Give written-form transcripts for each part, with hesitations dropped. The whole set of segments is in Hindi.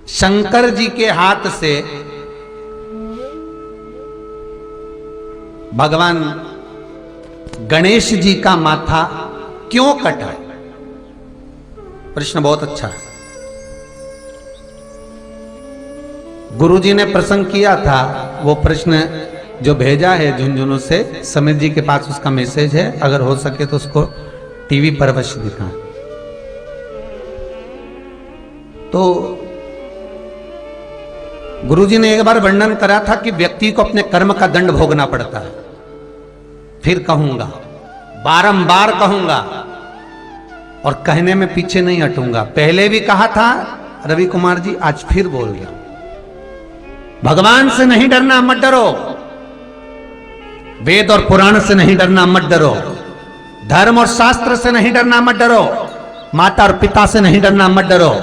शंकर जी के हाथ से भगवान गणेश जी का माथा क्यों कटा? प्रश्न बहुत अच्छा है। गुरुजी ने प्रसंग किया था, वो प्रश्न जो भेजा है झुंझुनू से, समीर जी के पास उसका मैसेज है, अगर हो सके तो उसको टीवी पर अवश्य दिखाएं। तो गुरुजी ने एक बार वर्णन करा था कि व्यक्ति को अपने कर्म का दंड भोगना पड़ता है। फिर कहूंगा, बारंबार कहूंगा और कहने में पीछे नहीं हटूंगा। पहले भी कहा था रवि कुमार जी, आज फिर बोल गया। भगवान से नहीं डरना, मत डरो। वेद और पुराण से नहीं डरना, मत डरो। धर्म और शास्त्र से नहीं डरना, मत डरो। माता और पिता से नहीं डरना, मत डरो।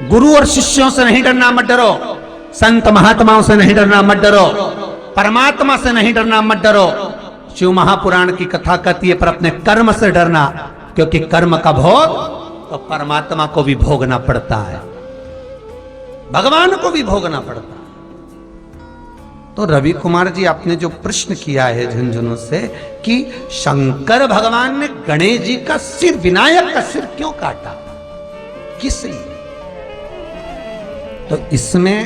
गुरु और शिष्यों से नहीं डरना, मत डरो। संत महात्माओं से नहीं डरना, मत डरो। परमात्मा से नहीं डरना, मत डरो। शिव महापुराण की कथा कहती है, पर अपने कर्म से डरना, क्योंकि कर्म का भोग तो परमात्मा को भी भोगना पड़ता है, भगवान को भी भोगना पड़ता है। तो रवि कुमार जी, आपने जो प्रश्न किया है झुंझुनू से कि शंकर भगवान ने गणेश जी का सिर, विनायक का सिर क्यों काटा, किस लिए? तो इसमें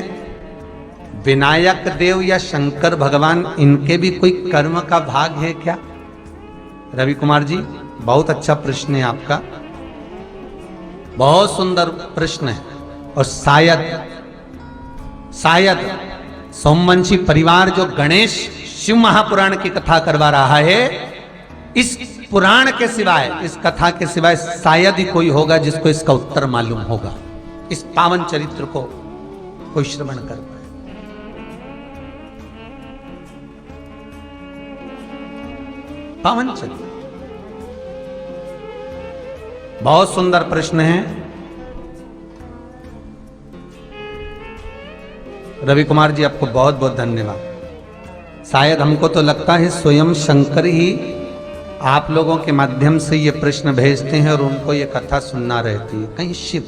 विनायक देव या शंकर भगवान, इनके भी कोई कर्म का भाग है क्या? रवि कुमार जी, बहुत अच्छा प्रश्न है आपका, बहुत सुंदर प्रश्न है। और शायद सोमवंशी परिवार जो गणेश शिव महापुराण की कथा करवा रहा है, इस पुराण के सिवाय, इस कथा के सिवाय शायद ही कोई होगा जिसको इसका उत्तर मालूम होगा, इस पावन चरित्र को कोई श्रवण कर पाए। पावन चरित्र, बहुत सुंदर प्रश्न है। रवि कुमार जी, आपको बहुत बहुत धन्यवाद। शायद हमको तो लगता है स्वयं शंकर ही आप लोगों के माध्यम से ये प्रश्न भेजते हैं और उनको ये कथा सुनना रहती है। कहीं शिव,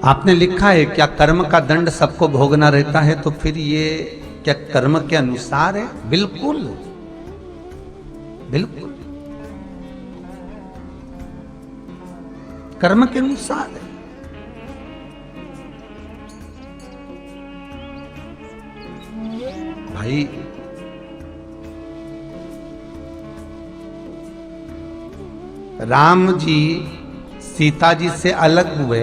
आपने लिखा है क्या कर्म का दंड सबको भोगना रहता है, तो फिर ये क्या कर्म के अनुसार है? बिल्कुल बिल्कुल कर्म के अनुसार है। भाई, राम जी सीता जी से अलग हुए,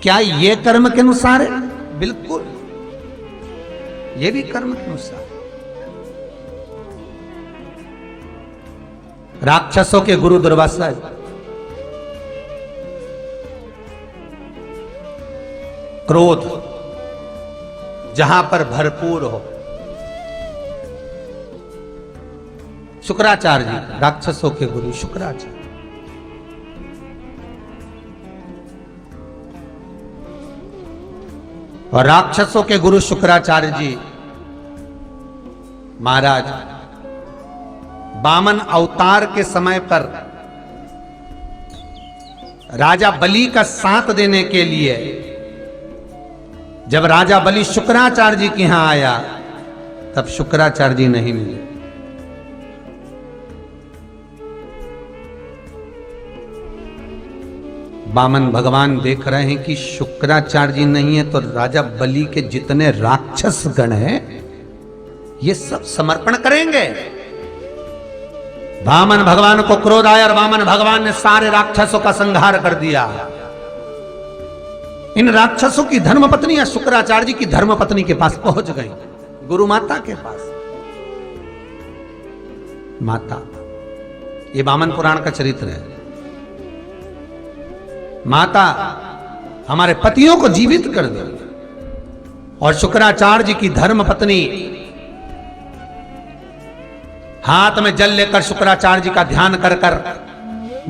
क्या ये कर्म के अनुसार है? बिल्कुल, ये भी कर्म के अनुसार। राक्षसों के गुरु दुर्वासा, क्रोध जहां पर भरपूर हो, शुक्राचार्य जी, राक्षसों के गुरु शुक्राचार्य। और राक्षसों के गुरु शुक्राचार्य जी महाराज वामन अवतार के समय पर राजा बलि का साथ देने के लिए जब राजा बलि शुक्राचार्य जी के यहां आया, तब शुक्राचार्य जी नहीं मिले। वामन भगवान देख रहे हैं कि शुक्राचार्य जी नहीं है, तो राजा बलि के जितने राक्षस गण हैं ये सब समर्पण करेंगे। वामन भगवान को क्रोध आया और वामन भगवान ने सारे राक्षसों का संहार कर दिया। इन राक्षसों की धर्मपत्नी या शुक्राचार्य जी की धर्मपत्नी के पास पहुंच गई, गुरु माता के पास। माता, ये वामन पुराण का चरित्र है। माता, हमारे पतियों को जीवित कर दो। और शुक्राचार्य जी की धर्मपत्नी हाथ में जल लेकर शुक्राचार्य जी का ध्यान कर कर,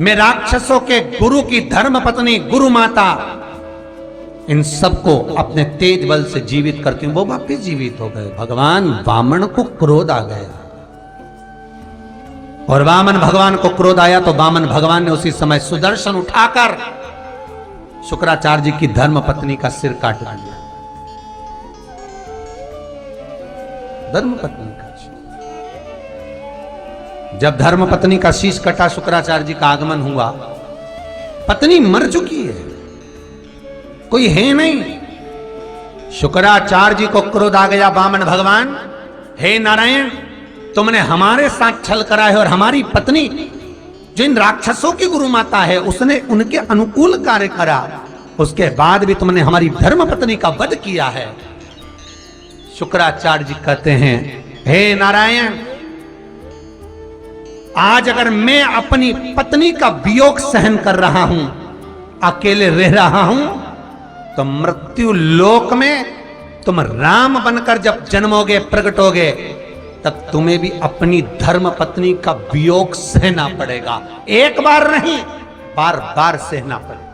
मैं राक्षसों के गुरु की धर्मपत्नी गुरु माता इन सबको अपने तेज बल से जीवित करती हूं। वो वापिस जीवित हो गए। भगवान वामन को क्रोध आ गया और वामन भगवान को क्रोध आया तो वामन भगवान ने उसी समय सुदर्शन उठाकर शुक्राचार्य जी की धर्म पत्नी का सिर काट दिया। धर्म पत्नी का जब धर्म पत्नी का शीश कटा, शुक्राचार्य जी का आगमन हुआ। पत्नी मर चुकी है, कोई है नहीं। शुक्राचार्य जी को क्रोध आ गया। वामन भगवान, हे नारायण, तुमने हमारे साथ छल करा है और हमारी पत्नी जो इन राक्षसों की गुरु माता है उसने उनके अनुकूल कार्य करा, उसके बाद भी तुमने हमारी धर्म पत्नी का वध किया है। शुक्राचार्य जी कहते हैं, हे नारायण, आज अगर मैं अपनी पत्नी का वियोग सहन कर रहा हूं, अकेले रह रहा हूं, तो मृत्यु लोक में तुम राम बनकर जब जन्मोगे, प्रकटोगे, तब तुम्हें भी अपनी धर्म पत्नी का वियोग सहना पड़ेगा। एक बार नहीं, बार बार सहना पड़ेगा।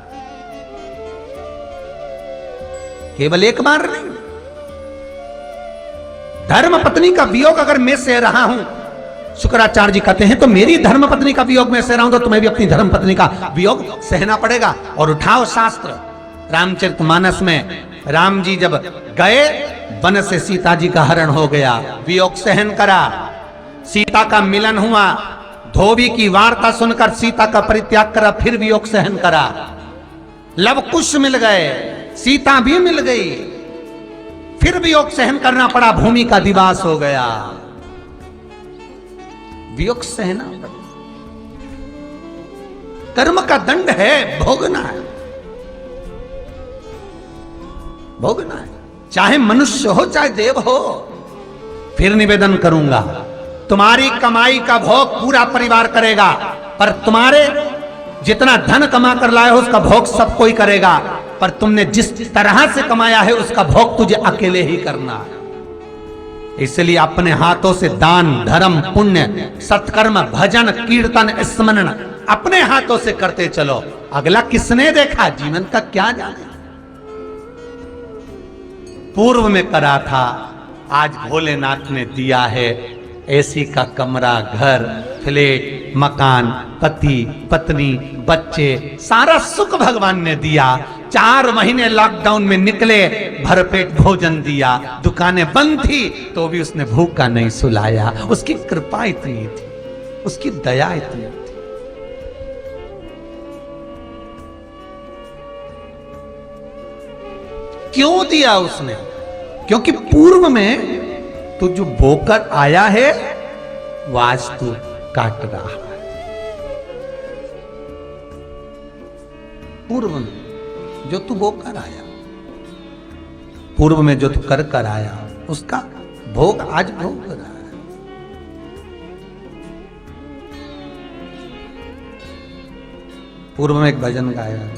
केवल एक बार नहीं। धर्म पत्नी का वियोग अगर मैं सह रहा हूं, शुक्राचार्य जी कहते हैं, तो मेरी धर्म पत्नी का वियोग में सह रहा हूं, तो तुम्हें भी अपनी धर्म पत्नी का वियोग सहना पड़ेगा। और उठाओ शास्त्र। रामचरितमानस में राम जी जब गए, वन से सीता जी का हरण हो गया, वियोग सहन करा। सीता का मिलन हुआ, धोबी की वार्ता सुनकर सीता का परित्याग करा, फिर वियोग सहन करा। लव कुश मिल गए, सीता भी मिल गई, फिर वियोग सहन करना पड़ा, भूमि का दिवास हो गया। वियोग सहना पड़ा। कर्म का दंड है, भोगना है, भोगना है, चाहे मनुष्य हो चाहे देव हो। फिर निवेदन करूंगा, तुम्हारी कमाई का भोग पूरा परिवार करेगा, पर तुम्हारे जितना धन कमा कर लाए हो उसका भोग सब कोई करेगा, पर तुमने जिस तरह से कमाया है उसका भोग तुझे अकेले ही करना है। इसलिए अपने हाथों से दान, धर्म, पुण्य, सत्कर्म, भजन, कीर्तन, स्मरण अपने हाथों से करते चलो। अगला किसने देखा, जीवन का क्या जाने। पूर्व में करा था, आज भोलेनाथ ने दिया है। एसी का कमरा, घर, फ्लैट, मकान, पति, पत्नी, बच्चे, सारा सुख भगवान ने दिया। 4 महीने लॉकडाउन में निकले, भरपेट भोजन दिया, दुकानें बंद थी तो भी उसने भूखा नहीं सुलाया। उसकी कृपा इतनी थी, उसकी दया इतनी थी। क्यों दिया उसने? क्योंकि पूर्व में तू जो बोकर आया है वो आज तू काट रहा है। पूर्व में जो तू बोकर आया, पूर्व में जो तू कर कर आया, उसका भोग आज भोग रहा है। पूर्व में एक भजन गाया,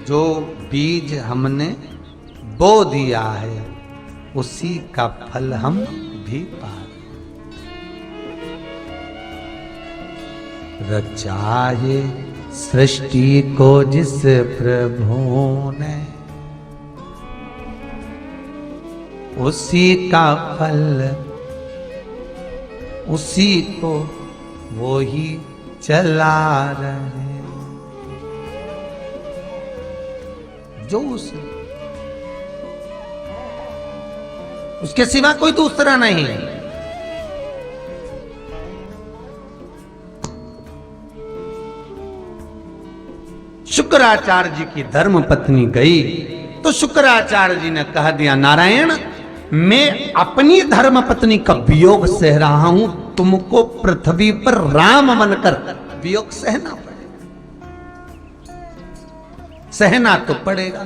जो बीज हमने बो दिया है उसी का फल हम भी पा रहे। रचा है सृष्टि को जिस प्रभु ने, उसी का फल उसी को वो ही चला रहे। जो उसके सिवा कोई दूसरा नहीं। शुक्राचार्य जी की धर्म पत्नी गई तो शुक्राचार्य जी ने कह दिया, नारायण, मैं अपनी धर्म पत्नी का वियोग सह रहा हूं, तुमको पृथ्वी पर राम बनकर वियोग सहना पड़ेगा। सहना तो पड़ेगा,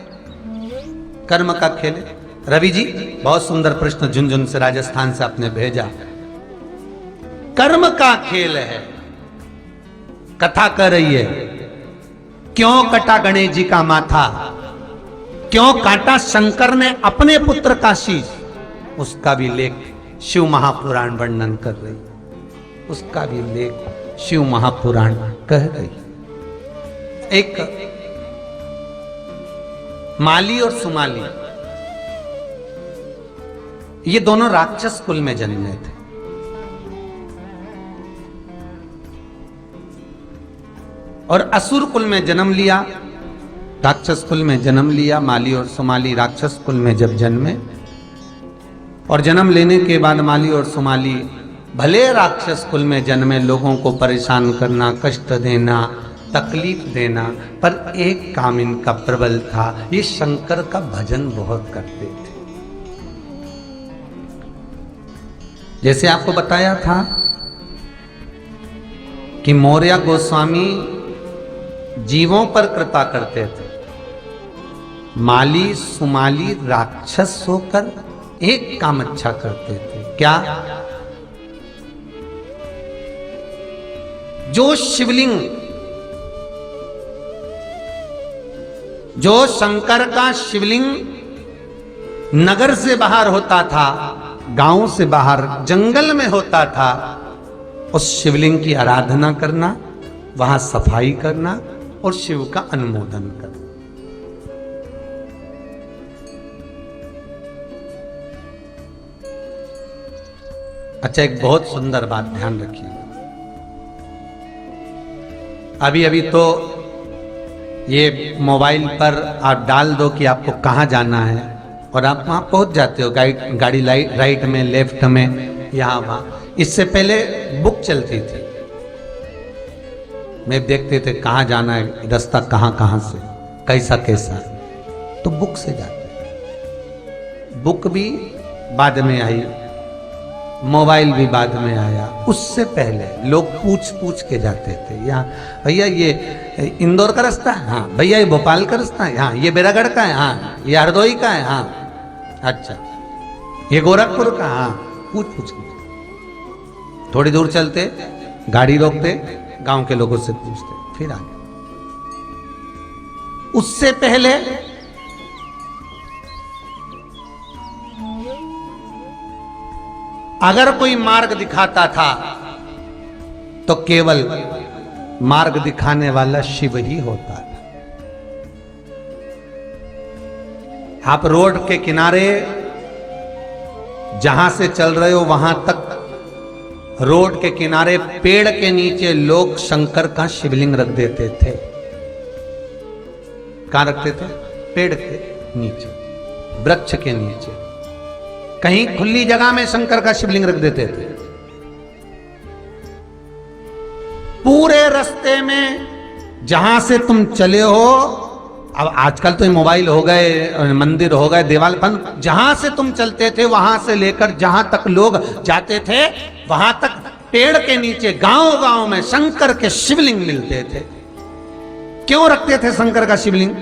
कर्म का खेल। रवि जी, बहुत सुंदर प्रश्न झुंझुन से, राजस्थान से आपने भेजा। कर्म का खेल है। कथा कर रही है, क्यों कटा गणेश जी का माथा, क्यों काटा शंकर ने अपने पुत्र का शीश, उसका भी लेख शिव महापुराण वर्णन कर रही, उसका भी लेख शिव महापुराण कह रही। एक माली और सुमाली, ये दोनों राक्षस कुल में जन्मे थे। और असुर कुल में जन्म लिया राक्षस कुल में जन्म लिया। माली और सुमाली राक्षस कुल में जब जन्मे और जन्म लेने के बाद माली और सुमाली भले राक्षस कुल में जन्मे, लोगों को परेशान करना, कष्ट देना, तकलीफ देना, पर एक काम इनका प्रबल था, ये शंकर का भजन बहुत करते थे। जैसे आपको बताया था कि मौर्य गोस्वामी जीवों पर कृपा करते थे। माली सुमाली राक्षस होकर एक काम अच्छा करते थे, क्या? जो शिवलिंग, जो शंकर का शिवलिंग नगर से बाहर होता था, गांव से बाहर जंगल में होता था, उस शिवलिंग की आराधना करना, वहां सफाई करना और शिव का अनुमोदन करना। अच्छा, एक बहुत सुंदर बात ध्यान रखिए। अभी अभी तो ये मोबाइल पर आप डाल दो कि आपको कहाँ जाना है और आप वहाँ पहुँच जाते हो, गाड़ी राइट में, लेफ्ट में, यहाँ वहाँ। इससे पहले बुक चलती थी, मैं देखते थे कहाँ जाना है, रास्ता कहाँ से, कैसा कैसा, तो बुक से जाते। बुक भी बाद में आई, मोबाइल भी बाद में आया। उससे पहले लोग पूछ के जाते थे, यहाँ भैया ये इंदौर का रास्ता है, हाँ भैया ये भोपाल का रास्ता है, हाँ ये बेरागढ़ का है, हाँ ये हरदोई का है, हाँ अच्छा ये गोरखपुर का, हाँ पूछ के। थोड़ी दूर चलते, गाड़ी रोकते, गांव के लोगों से पूछते, फिर आगे। उससे पहले अगर कोई मार्ग दिखाता था तो केवल मार्ग दिखाने वाला शिव ही होता था। आप रोड के किनारे जहां से चल रहे हो वहां तक, रोड के किनारे पेड़ के नीचे लोग शंकर का शिवलिंग रख देते थे। कहां रखते थे? पेड़ के नीचे, वृक्ष के नीचे, कहीं खुली जगह में शंकर का शिवलिंग रख देते थे। पूरे रास्ते में जहां से तुम चले हो, अब आजकल तो मोबाइल हो गए, मंदिर हो गए, देवाल, जहां से तुम चलते थे वहां से लेकर जहां तक लोग जाते थे वहां तक पेड़ के नीचे गांव में शंकर के शिवलिंग मिलते थे। क्यों रखते थे शंकर का शिवलिंग?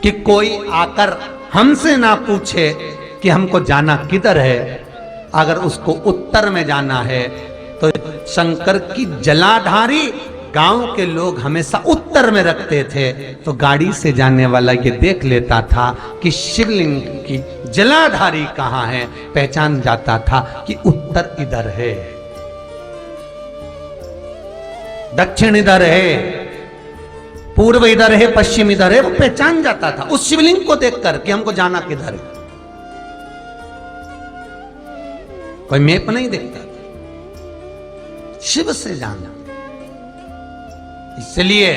कि कोई आकर हमसे ना पूछे कि हमको जाना किधर है। अगर उसको उत्तर में जाना है तो शंकर की जलाधारी गांव के लोग हमेशा उत्तर में रखते थे, तो गाड़ी से जाने वाला ये देख लेता था कि शिवलिंग की जलाधारी कहां है, पहचान जाता था कि उत्तर इधर है, दक्षिण इधर है, पूर्व इधर है, पश्चिम इधर है, वो पहचान जाता था उस शिवलिंग को देखकर कि हमको जाना किधर है। कोई मैप नहीं देखता, शिव से जाना। इसलिए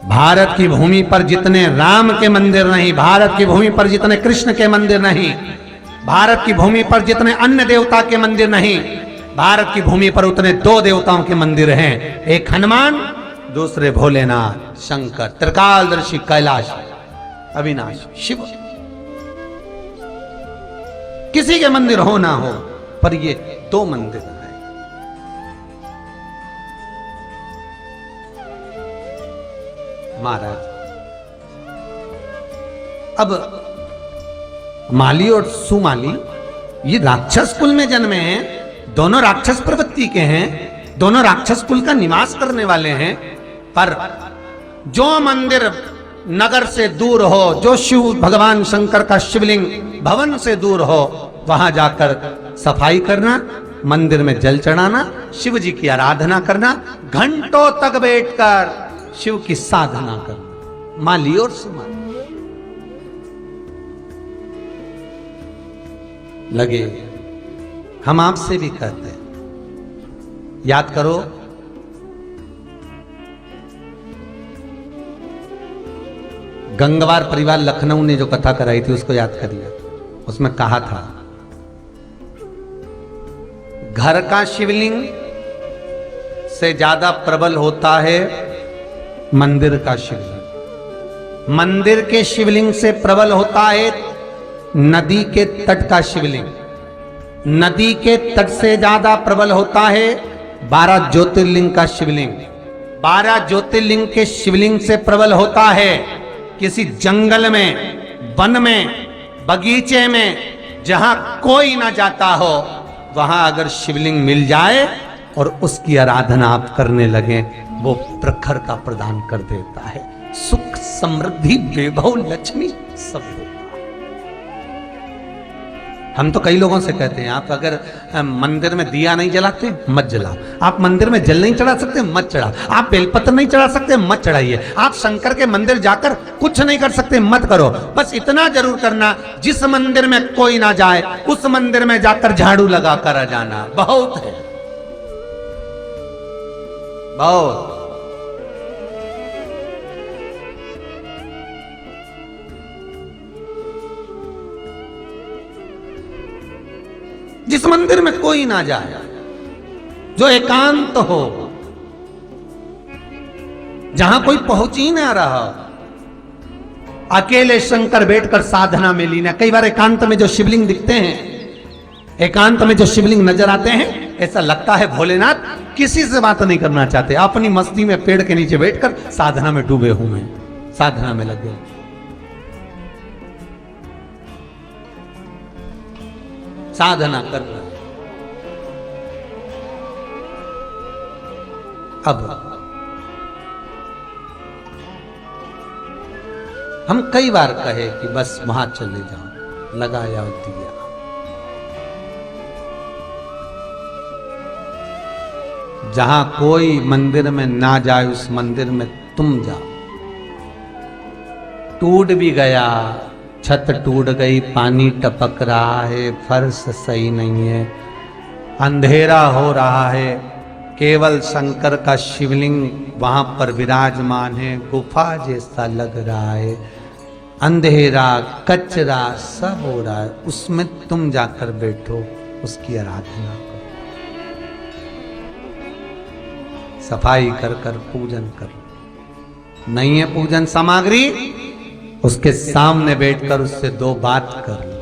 भारत की भूमि पर जितने राम के मंदिर नहीं, भारत की भूमि पर जितने कृष्ण के मंदिर नहीं, भारत की भूमि पर जितने अन्य देवता के मंदिर नहीं, भारत की भूमि पर उतने दो देवताओं के मंदिर हैं, एक हनुमान, दूसरे भोलेनाथ, शंकर, त्रिकालदर्शी, कैलाश, अविनाश, शिव। किसी के मंदिर हो ना हो, पर ये दो मंदिर हैं। महाराज, अब माली और सुमाली ये राक्षस कुल में जन्मे हैं, दोनों राक्षस प्रवृत्ति के हैं, दोनों राक्षस कुल का निवास करने वाले हैं। पर जो मंदिर नगर से दूर हो, जो शिव भगवान शंकर का शिवलिंग भवन से दूर हो, वहां जाकर सफाई करना, मंदिर में जल चढ़ाना, शिव जी की आराधना करना, घंटों तक बैठकर शिव की साधना करना। माली और सुमाली लगे। हम आपसे भी कहते हैं, याद करो गंगवार परिवार लखनऊ ने जो कथा कराई थी उसको याद करिए। उसमें कहा था, घर का शिवलिंग से ज्यादा प्रबल होता है मंदिर का शिवलिंग। मंदिर के शिवलिंग से प्रबल होता है नदी के तट का शिवलिंग। नदी के तट से ज्यादा प्रबल होता है 12 ज्योतिर्लिंग का शिवलिंग। 12 ज्योतिर्लिंग के शिवलिंग से प्रबल होता है किसी जंगल में, वन में, बगीचे में, जहां कोई ना जाता हो, वहां अगर शिवलिंग मिल जाए और उसकी आराधना आप करने लगे, वो प्रखरता प्रदान कर देता है। सुख, समृद्धि, वैभव, लक्ष्मी सब होगा। हम तो कई लोगों से कहते हैं, आप अगर मंदिर में दिया नहीं जलाते मत जलाओ, आप मंदिर में जल नहीं चढ़ा सकते मत चढ़ाओ, आप बेलपत्र नहीं चढ़ा सकते मत चढ़ाइए, आप शंकर के मंदिर जाकर कुछ नहीं कर सकते मत करो। बस इतना जरूर करना, जिस मंदिर में कोई ना जाए उस मंदिर में जाकर झाड़ू लगा कर आ जाना, बहुत है, बहुत। जिस मंदिर में कोई ना जाए, जो एकांत हो, जहां कोई पहुंच ही ना रहा, अकेले शंकर बैठकर साधना में लीन है। कई बार एकांत में जो शिवलिंग दिखते हैं, एकांत में जो शिवलिंग नजर आते हैं, ऐसा लगता है भोलेनाथ किसी से बात नहीं करना चाहते, अपनी मस्ती में पेड़ के नीचे बैठकर साधना में डूबे हुए हैं, साधना में लगे। साधना कर रहे। अब हम कई बार कहे कि बस वहां चले जाओ, लगाया दिया, जहां कोई मंदिर में ना जाए उस मंदिर में तुम जाओ। टूट भी गया, छत टूट गई, पानी टपक रहा है, फर्श सही नहीं है, अंधेरा हो रहा है, केवल शंकर का शिवलिंग वहां पर विराजमान है, गुफा जैसा लग रहा है, अंधेरा, कचरा सब हो रहा है, उसमें तुम जाकर बैठो, उसकी आराधना करो, सफाई कर कर पूजन करो। नहीं है पूजन सामग्री, उसके सामने बैठकर उससे 2 बात कर लो।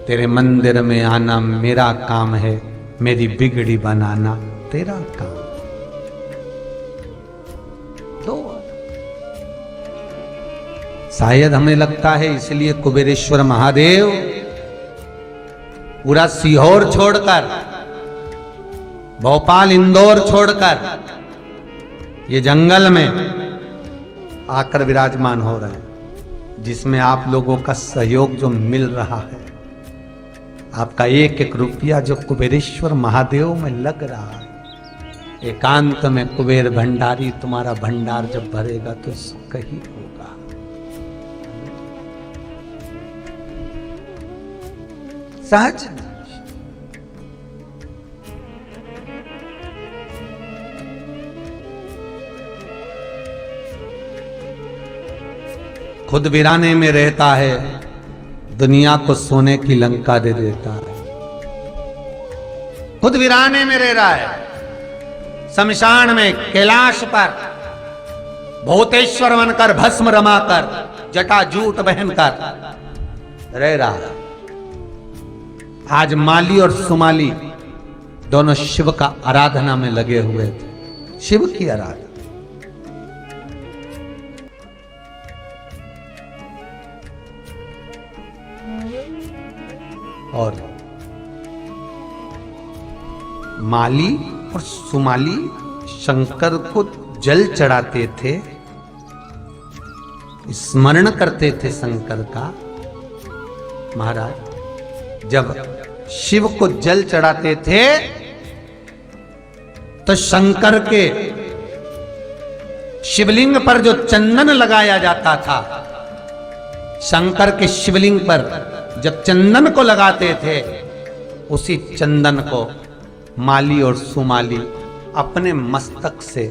तेरे मंदिर में आना मेरा काम है, मेरी बिगड़ी बनाना तेरा काम। दो। शायद हमें लगता है इसलिए कुबेरेश्वर महादेव पूरा सीहोर छोड़कर, भोपाल, इंदौर छोड़कर ये जंगल में आकर विराजमान हो रहे हैं, जिसमें आप लोगों का सहयोग जो मिल रहा है, आपका 1-1 रुपया जो कुबेरेश्वर महादेव में लग रहा है, एकांत में कुबेर भंडारी तुम्हारा भंडार जब भरेगा तो सुख ही होगा। सहज खुद वीराने में रहता है, दुनिया को सोने की लंका दे देता है। खुद वीराने में रह रहा है, शमशान में, कैलाश पर भूतेश्वर बनकर, भस्म रमाकर, जटा जूट पहनकर रह रहा है। आज माली और सुमाली दोनों शिव का आराधना में लगे हुए थे, शिव की आराधना। और माली और सुमाली शंकर को जल चढ़ाते थे, स्मरण करते थे शंकर का। महाराज जब शिव को जल चढ़ाते थे तो शंकर के शिवलिंग पर जो चंदन लगाया जाता था, शंकर के शिवलिंग पर जब चंदन को लगाते थे, उसी चंदन को माली और सुमाली अपने मस्तक से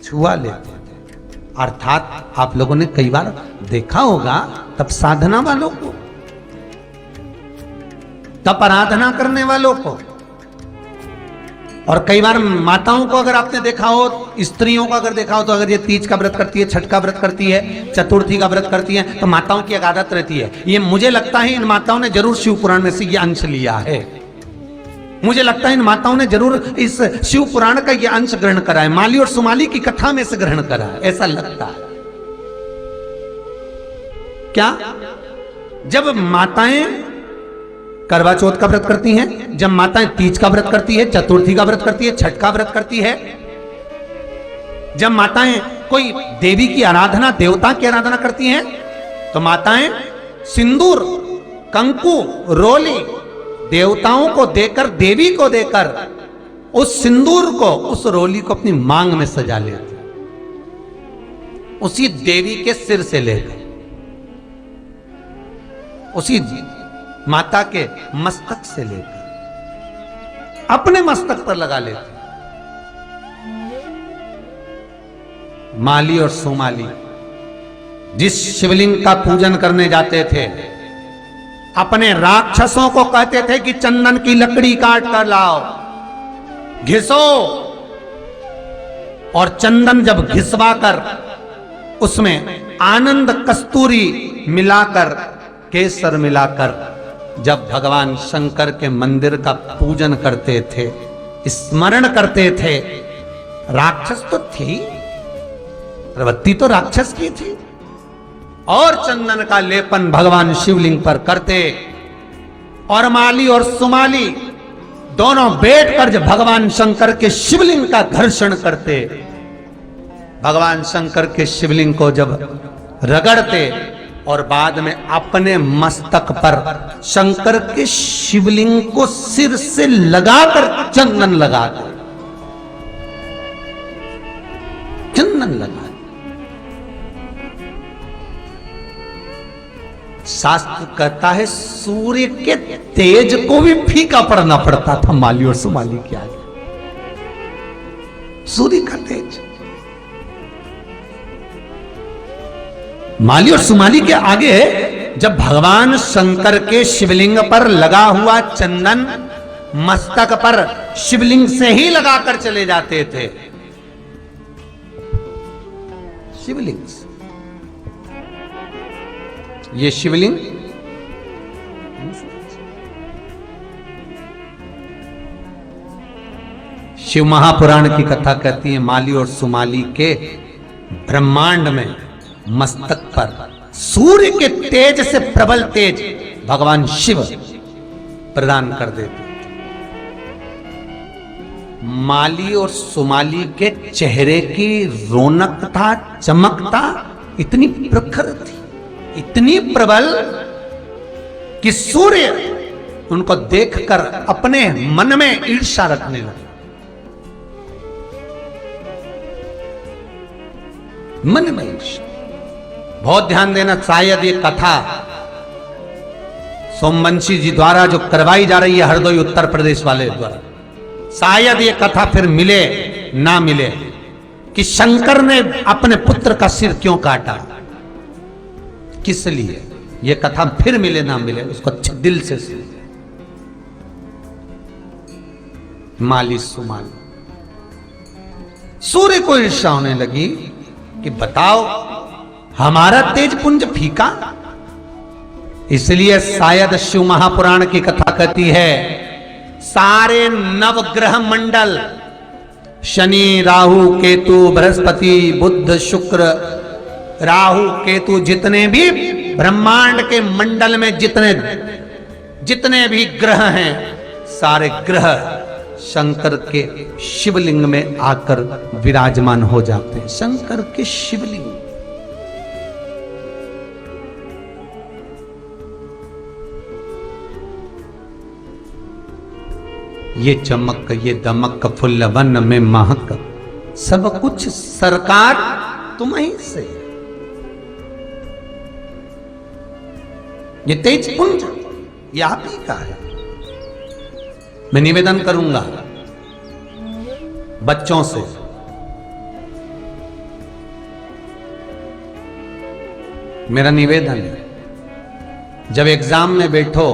छुआ लेते थे। अर्थात आप लोगों ने कई बार देखा होगा तब साधना वालों को, तब आराधना करने वालों को, और कई बार माताओं को अगर आपने देखा हो, स्त्रियों को अगर देखा हो, तो अगर ये तीज का व्रत करती है, छठ का व्रत करती है, चतुर्थी का व्रत करती है, तो माताओं की एक आदत रहती है। ये मुझे लगता है इन माताओं ने जरूर शिव पुराण में से ये अंश लिया है। मुझे लगता है इन माताओं ने जरूर इस शिव पुराण का ये अंश ग्रहण करा है, माली और सुमाली की कथा में से ग्रहण करा है, ऐसा लगता है। क्या जब माताएं करवा चौथ का व्रत करती हैं, जब माताएं तीज का व्रत करती है, चतुर्थी का व्रत करती है, छठ का व्रत करती है, जब माताएं कोई देवी की आराधना, देवता की आराधना करती हैं, तो माताएं सिंदूर, कंकु, रोली देवताओं को देकर, देवी को देकर, उस सिंदूर को, उस रोली को अपनी मांग में सजा लेती, उसी देवी के सिर से लेकर, उसी माता के मस्तक से लेकर अपने मस्तक पर लगा लेते। माली और सोमाली जिस शिवलिंग का पूजन करने जाते थे, अपने राक्षसों को कहते थे कि चंदन की लकड़ी काट कर लाओ, घिसो, और चंदन जब घिसवा कर उसमें आनंद कस्तूरी मिलाकर, केसर मिलाकर जब भगवान शंकर के मंदिर का पूजन करते थे, स्मरण करते थे, राक्षस तो थी, प्रवृत्ति तो राक्षस की थी, और चंदन का लेपन भगवान शिवलिंग पर करते, और माली और सुमाली दोनों बैठकर जब भगवान शंकर के शिवलिंग का घर्षण करते, भगवान शंकर के शिवलिंग को जब रगड़ते, और बाद में अपने मस्तक पर शंकर के शिवलिंग को सिर से लगाकर चंदन लगाते, चंदन लगा। शास्त्र कहता है सूर्य के तेज को भी फीका पड़ना पड़ता था माली और सुमाली के आगे, सूर्य का तेज माली और सुमाली के आगे जब भगवान शंकर के शिवलिंग पर लगा हुआ चंदन मस्तक पर शिवलिंग से ही लगाकर चले जाते थे, शिवलिंग से। ये शिवलिंग शिव महापुराण की कथा कहती है, माली और सुमाली के ब्रह्मांड में मस्तक पर सूर्य के तेज से प्रबल तेज भगवान शिव प्रदान कर देते। माली और सुमाली के चेहरे की रौनक था, चमक था, इतनी प्रखर थी, इतनी प्रबल कि सूर्य उनको देखकर अपने मन में ईर्ष्या रखने लगे, मन में ईर्ष्या। बहुत ध्यान देना, शायद ये कथा सोमवंशी जी द्वारा जो करवाई जा रही है हरदोई उत्तर प्रदेश वाले द्वारा, शायद ये कथा फिर मिले ना मिले कि शंकर ने अपने पुत्र का सिर क्यों काटा, किस लिए, ये कथा फिर मिले ना मिले, उसको अच्छे दिल से सुने। माली सुमाली, सूर्य को ईर्ष्या होने लगी कि बताओ हमारा तेज पुंज फीका। इसलिए शायद शिव महापुराण की कथा कहती है, सारे नवग्रह मंडल, शनि, राहु, केतु, बृहस्पति, बुध, शुक्र, राहु, केतु, जितने भी ब्रह्मांड के मंडल में जितने भी ग्रह हैं, सारे ग्रह शंकर के शिवलिंग में आकर विराजमान हो जाते हैं। शंकर के शिवलिंग, ये चमक, ये दमक, फुल्ल वन में महक, सब कुछ सरकार तुम्हीं से। ये तेज पुंज ये आप ही का है। मैं निवेदन करूंगा बच्चों से, मेरा निवेदन है, जब एग्जाम में बैठो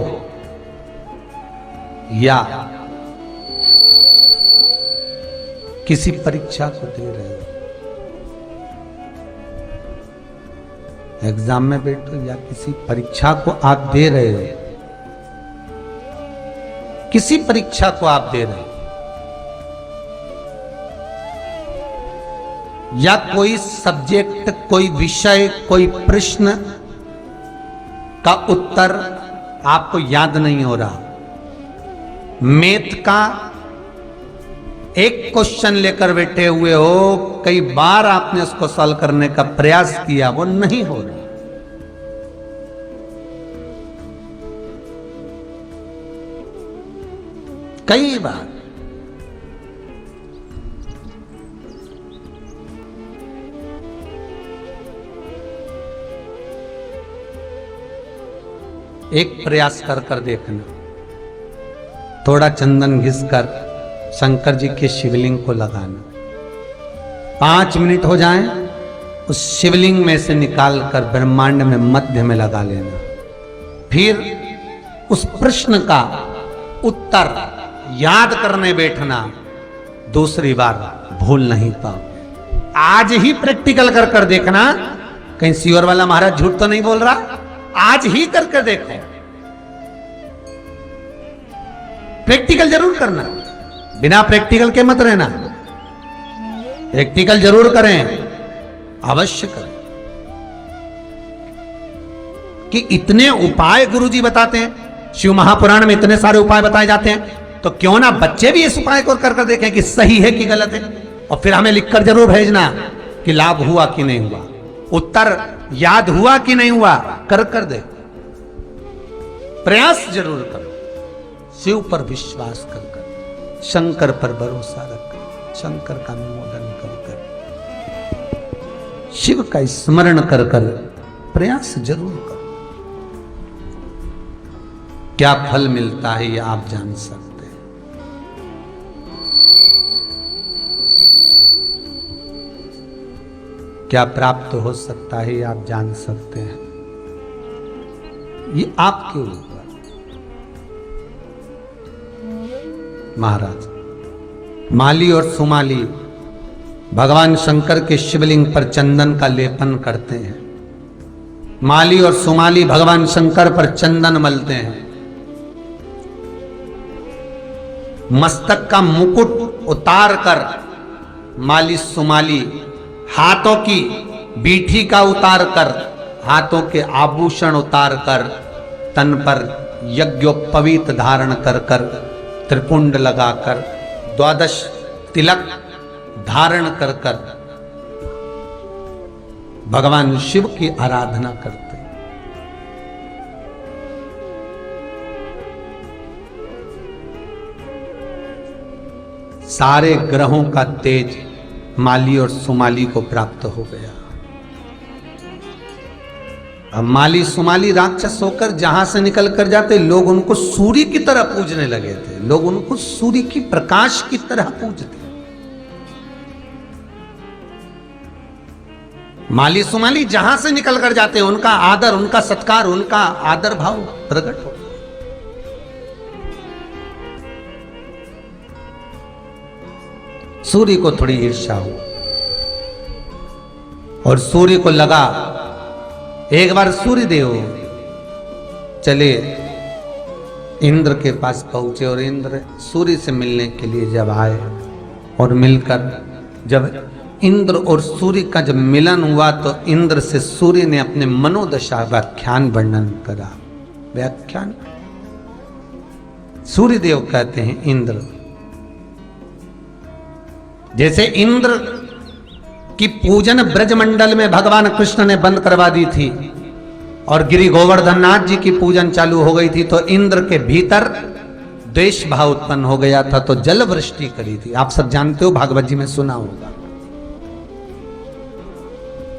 या किसी परीक्षा को दे रहे हो, एग्जाम में बैठो या किसी परीक्षा को आप दे रहे हो, किसी परीक्षा को आप दे रहे हो या कोई सब्जेक्ट, कोई विषय, कोई प्रश्न का उत्तर आपको याद नहीं हो रहा, मैथ का एक क्वेश्चन लेकर बैठे हुए हो, कई बार आपने उसको सॉल्व करने का प्रयास किया, वो नहीं हो रहा, कई बार एक प्रयास कर कर देखना, थोड़ा चंदन घिसकर शंकर जी के शिवलिंग को लगाना, 5 मिनट हो जाएं, उस शिवलिंग में से निकालकर ब्रह्मांड में मध्य में लगा लेना, फिर उस प्रश्न का उत्तर याद करने बैठना, दूसरी बार भूल नहीं पाओ। आज ही प्रैक्टिकल कर कर देखना, कहीं सीवर वाला महाराज झूठ तो नहीं बोल रहा, आज ही करके देखो, प्रैक्टिकल जरूर करना, बिना प्रैक्टिकल के मत रहना, प्रैक्टिकल जरूर करें, अवश्य करें। कि इतने उपाय गुरुजी बताते हैं, शिव महापुराण में इतने सारे उपाय बताए जाते हैं, तो क्यों ना बच्चे भी इस उपाय को कर कर देखें कि सही है कि गलत है, और फिर हमें लिखकर जरूर भेजना कि लाभ हुआ कि नहीं हुआ, उत्तर याद हुआ कि नहीं हुआ, कर कर दे, प्रयास जरूर करो, शिव पर विश्वास कर कर, शंकर पर भरोसा रख, शंकर का अनुमोदन कर कर, शिव का स्मरण कर कर प्रयास जरूर करो। क्या फल मिलता है ये आप जान सकते हैं। क्या प्राप्त हो सकता है ये आप जान सकते हैं। ये आपके ऊपर। महाराज माली और सुमाली भगवान शंकर के शिवलिंग पर चंदन का लेपन करते हैं, माली और सुमाली भगवान शंकर पर चंदन मलते हैं, मस्तक का मुकुट उतार कर माली सुमाली हाथों की बीठी का उतार कर, हाथों के आभूषण उतार कर, तन पर यज्ञोपवीत धारण कर कर, त्रिपुंड लगाकर, 12 तिलक धारण कर कर भगवान शिव की आराधना करते। सारे ग्रहों का तेज माली और सुमाली को प्राप्त हो गया। अब माली सुमाली राक्षस होकर जहां से निकल कर जाते, लोग उनको सूर्य की तरह पूजने लगे थे, लोग उनको सूर्य की प्रकाश की तरह पूजते। माली सुमाली जहां से निकल कर जाते, उनका आदर, उनका सत्कार, उनका आदर भाव प्रकट हो। सूर्य को थोड़ी ईर्ष्या हो और सूर्य को लगा, एक बार सूर्य देव चले इंद्र के पास पहुंचे, और इंद्र सूर्य से मिलने के लिए जब आए और मिलकर जब इंद्र और सूर्य का जब मिलन हुआ, तो इंद्र से सूर्य ने अपने मनोदशा व्याख्यान वर्णन करा। व्याख्यान सूर्य देव कहते हैं इंद्र, जैसे इंद्र की पूजन ब्रजमंडल में भगवान कृष्ण ने बंद करवा दी थी और गिरि गोवर्धननाथ जी की पूजन चालू हो गई थी, तो इंद्र के भीतर द्वेष भाव उत्पन्न हो गया था, तो जल वृष्टि करी थी। आप सब जानते हो, भागवत जी में सुना होगा,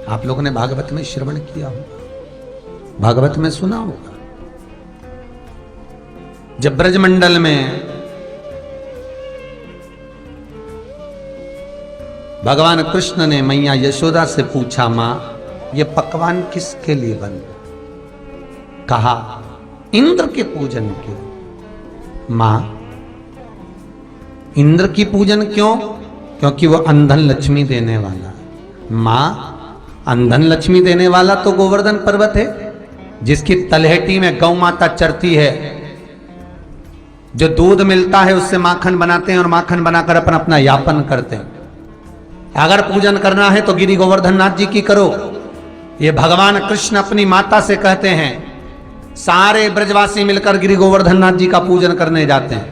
आप लोगों ने भागवत में श्रवण किया होगा, भागवत में सुना होगा। जब ब्रजमंडल में भगवान कृष्ण ने मैया यशोदा से पूछा, मां ये पकवान किसके लिए बन? कहा इंद्र के पूजन के। मां, इंद्र की पूजन क्यों? क्योंकि वो अंधन लक्ष्मी देने वाला। मां, अंधन लक्ष्मी देने वाला तो गोवर्धन पर्वत है, जिसकी तलहटी में गौ माता चरती है। जो दूध मिलता है उससे माखन बनाते हैं और माखन बनाकर अपना यापन करते हैं। अगर पूजन करना है तो गिरि गोवर्धन नाथ जी की करो। ये भगवान कृष्ण अपनी माता से कहते हैं, सारे ब्रजवासी मिलकर गिरि गोवर्धन नाथ जी का पूजन करने जाते हैं।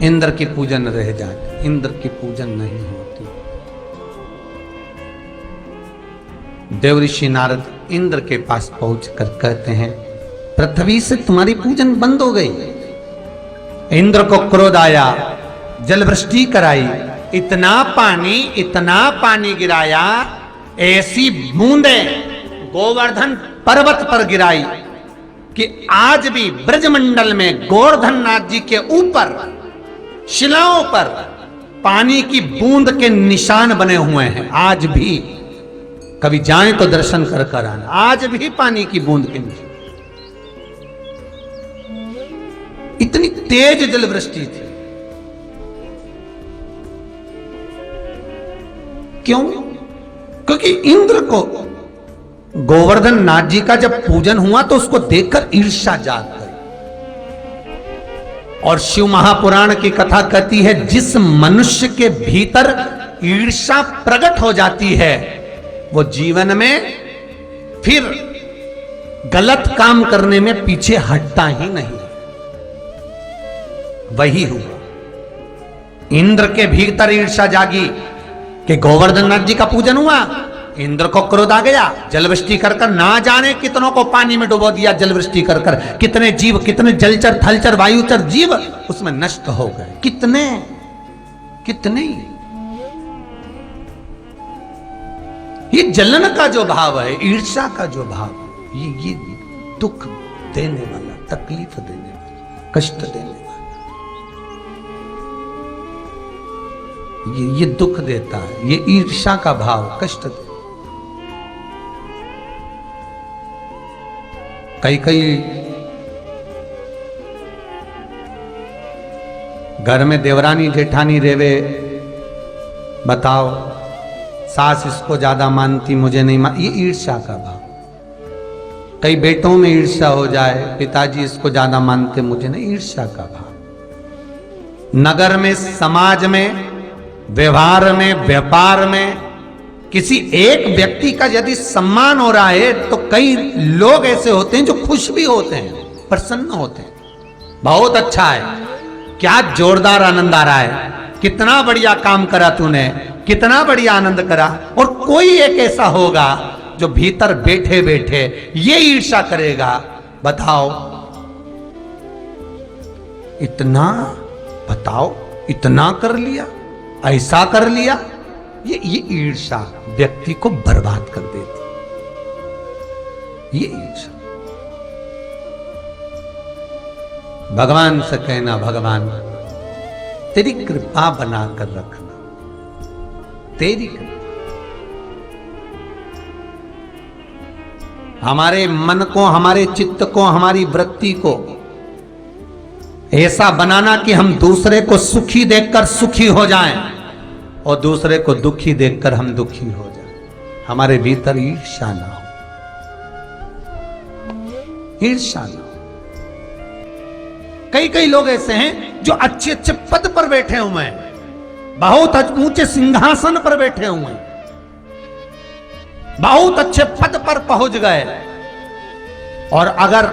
इंद्र की पूजन रह जाए, इंद्र की पूजन नहीं होती। देव ऋषि नारद इंद्र के पास पहुंचकर कहते हैं, पृथ्वी से तुम्हारी पूजन बंद हो गई। इंद्र को क्रोध आया, जलवृष्टि कराई, इतना पानी गिराया, ऐसी बूंदें गोवर्धन पर्वत पर गिराई कि आज भी ब्रजमंडल में गोवर्धन नाथ जी के ऊपर शिलाओं पर पानी की बूंद के निशान बने हुए हैं। आज भी कभी जाएं तो दर्शन कर कर आना, आज भी पानी की बूंद के निशान। इतनी तेज जलवृष्टि थी। क्यों? क्योंकि इंद्र को गोवर्धन नाथ जी का जब पूजन हुआ तो उसको देखकर ईर्ष्या जाग गई। और शिव महापुराण की कथा कहती है, जिस मनुष्य के भीतर ईर्ष्या प्रकट हो जाती है वो जीवन में फिर गलत काम करने में पीछे हटता ही नहीं। वही हुआ, इंद्र के भीतर ईर्ष्या जागी कि गोवर्धन नाथ जी का पूजन हुआ। इंद्र को क्रोध आ गया, जलवृष्टि कर कर ना जाने कितनों को पानी में डुबो दिया। जलवृष्टि कर कर कितने जीव, कितने जलचर, थलचर, वायुचर जीव उसमें नष्ट हो गए। कितने कितने। ये जलन का जो भाव है, ईर्ष्या का जो भाव है, ये दुख देने वाला, तकलीफ देने वाला, कष्ट देने वाला, ये दुख देता है। ये ईर्ष्या का भाव कष्ट देता। कई घर में देवरानी जेठानी रेवे, बताओ सास इसको ज्यादा मानती, मुझे नहीं मान, ये ईर्ष्या का भाव। कई बेटों में ईर्ष्या हो जाए, पिताजी इसको ज्यादा मानते, मुझे नहीं, ईर्ष्या का भाव। नगर में, समाज में, व्यवहार में, व्यापार में किसी एक व्यक्ति का यदि सम्मान हो रहा है तो कई लोग ऐसे होते हैं जो खुश भी होते हैं, प्रसन्न होते हैं। बहुत अच्छा है, क्या जोरदार आनंद आ रहा है, कितना बढ़िया काम करा तूने, कितना बढ़िया आनंद करा। और कोई एक ऐसा होगा जो भीतर बैठे बैठे ये ईर्ष्या करेगा, बताओ इतना, बताओ इतना कर लिया, ऐसा कर लिया। ये ईर्ष्या व्यक्ति को बर्बाद कर देती। ये ईर्ष्या। भगवान से कहना, भगवान तेरी कृपा बनाकर रखना, तेरी कृपा। हमारे मन को, हमारे चित्त को, हमारी वृत्ति को ऐसा बनाना कि हम दूसरे को सुखी देखकर सुखी हो जाएं और दूसरे को दुखी देखकर हम दुखी हो जाएं। हमारे भीतर ईर्ष्या ना हो, ईर्ष्या ना हो। कई लोग ऐसे हैं जो अच्छे अच्छे पद पर बैठे हुए हैं, बहुत ऊंचे सिंहासन पर बैठे हुए हैं, बहुत अच्छे पद पर पहुंच गए, और अगर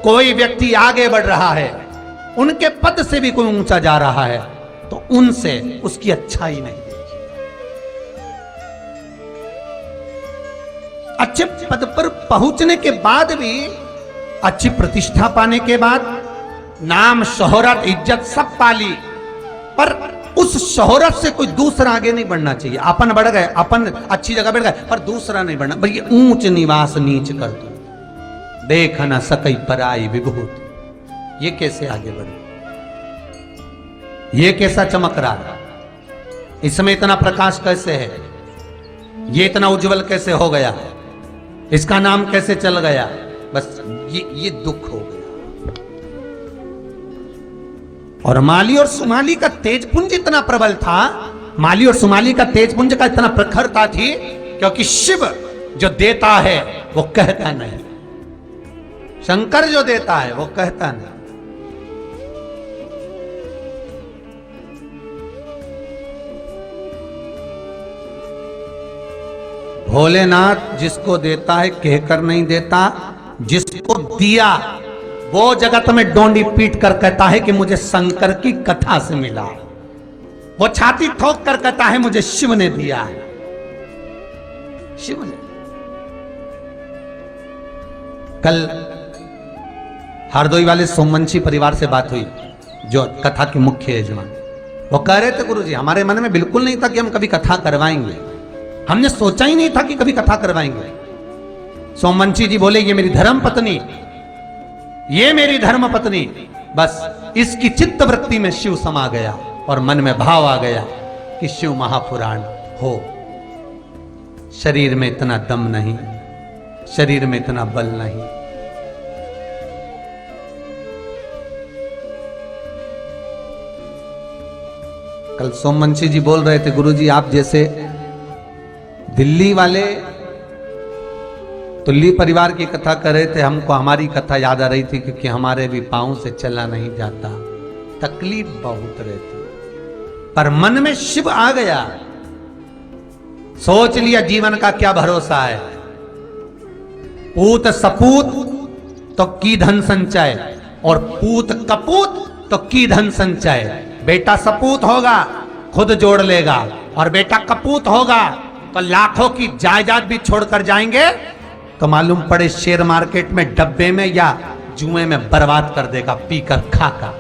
कोई व्यक्ति आगे बढ़ रहा है, उनके पद से भी कोई ऊंचा जा रहा है, तो उनसे उसकी अच्छाई नहीं देखी। अच्छे पद पर पहुंचने के बाद भी, अच्छी प्रतिष्ठा पाने के बाद, नाम, शोहरत, इज्जत सब पाली, पर उस शोहरत से कोई दूसरा आगे नहीं बढ़ना चाहिए। अपन बढ़ गए, अपन अच्छी जगह बैठ गए, पर दूसरा नहीं बढ़ना। भाई ऊंच निवास नीच कर दो, देख न सकई पराई विभूति। ये कैसे आगे बढ़े? ये कैसा चमक रहा है? इसमें इतना प्रकाश कैसे है? ये इतना उज्जवल कैसे हो गया, इसका नाम कैसे चल गया, बस ये दुख हो गया। और माली और सुमाली का तेजपुंज इतना प्रबल था, माली और सुमाली का तेजपुंज का इतना प्रखरता थी, क्योंकि शिव जो देता है वो कहता नहीं, शंकर जो देता है वो कहता नहीं। भोलेनाथ जिसको देता है कहकर नहीं देता, जिसको दिया वो जगत में डोंडी पीट कर कहता है कि मुझे शंकर की कथा से मिला, वो छाती ठोक कर कहता है मुझे शिव ने दिया है, शिव ने। कल हरदोई वाले सोमवंशी परिवार से बात हुई, जो कथा के मुख्य यजमान, वो कह रहे थे गुरुजी हमारे मन में बिल्कुल नहीं था कि हम कभी कथा करवाएंगे, हमने सोचा ही नहीं था कि कभी कथा करवाएंगे। सोमवंशी जी बोले ये मेरी धर्म पत्नी, ये मेरी धर्म पत्नी, बस इसकी चित्त वृत्ति में शिव समा गया और मन में भाव आ गया कि शिव महापुराण हो। शरीर में इतना दम नहीं, शरीर में इतना बल नहीं। कल सोमवंशी जी बोल रहे थे गुरुजी आप जैसे दिल्ली वाले तुल्ली परिवार की कथा कर रहे थे, हमको हमारी कथा याद आ रही थी, क्योंकि हमारे भी पांव से चला नहीं जाता, तकलीफ बहुत रहती, पर मन में शिव आ गया, सोच लिया जीवन का क्या भरोसा है। पूत सपूत तो की धन संचय, और पूत कपूत तो की धन संचय। बेटा सपूत होगा खुद जोड़ लेगा, और बेटा कपूत होगा तो लाखों की जायदाद भी छोड़कर जाएंगे, तो मालूम पड़े शेयर मार्केट में डब्बे में या जुए में बर्बाद कर देगा, पीकर खाकर।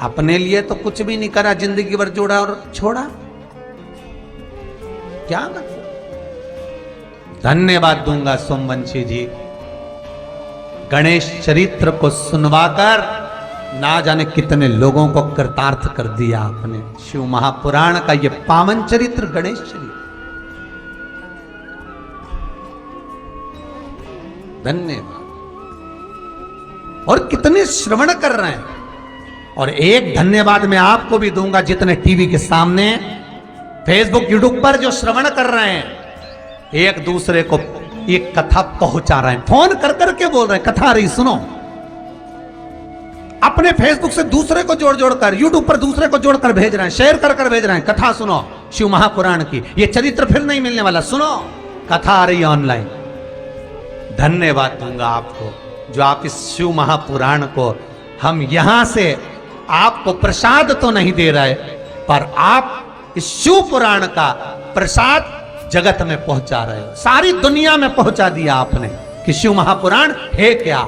अपने लिए तो कुछ भी नहीं करा, जिंदगी भर जोड़ा और छोड़ा, क्या मतलब। धन्यवाद दूंगा सोमवंशी जी, गणेश चरित्र को सुनवाकर ना जाने कितने लोगों को कृतार्थ कर दिया आपने। शिव महापुराण का ये पावन चरित्र गणेश चरित्र, धन्यवाद। और कितने श्रवण कर रहे हैं, और एक धन्यवाद मैं आपको भी दूंगा जितने टीवी के सामने फेसबुक यूट्यूब पर जो श्रवण कर रहे हैं, एक दूसरे को एक कथा पहुंचा रहे हैं, फोन कर करके बोल रहे हैं कथा रही सुनो, अपने फेसबुक से दूसरे को जोड़ जोड़कर, यूट्यूब पर दूसरे को जोड़कर भेज रहे हैं, शेयर कर कर भेज रहे हैं, कथा सुनो शिव महापुराण की, ये चरित्र फिर नहीं मिलने वाला, सुनो कथा आ रही है ऑनलाइन। धन्यवाद दूंगा आपको जो आप इस शिव महापुराण को, हम यहां से आपको प्रसाद तो नहीं दे रहे, पर आप इस शिव पुराण का प्रसाद जगत में पहुंचा रहे हो, सारी दुनिया में पहुंचा दिया आपने कि शिव महापुराण है क्या।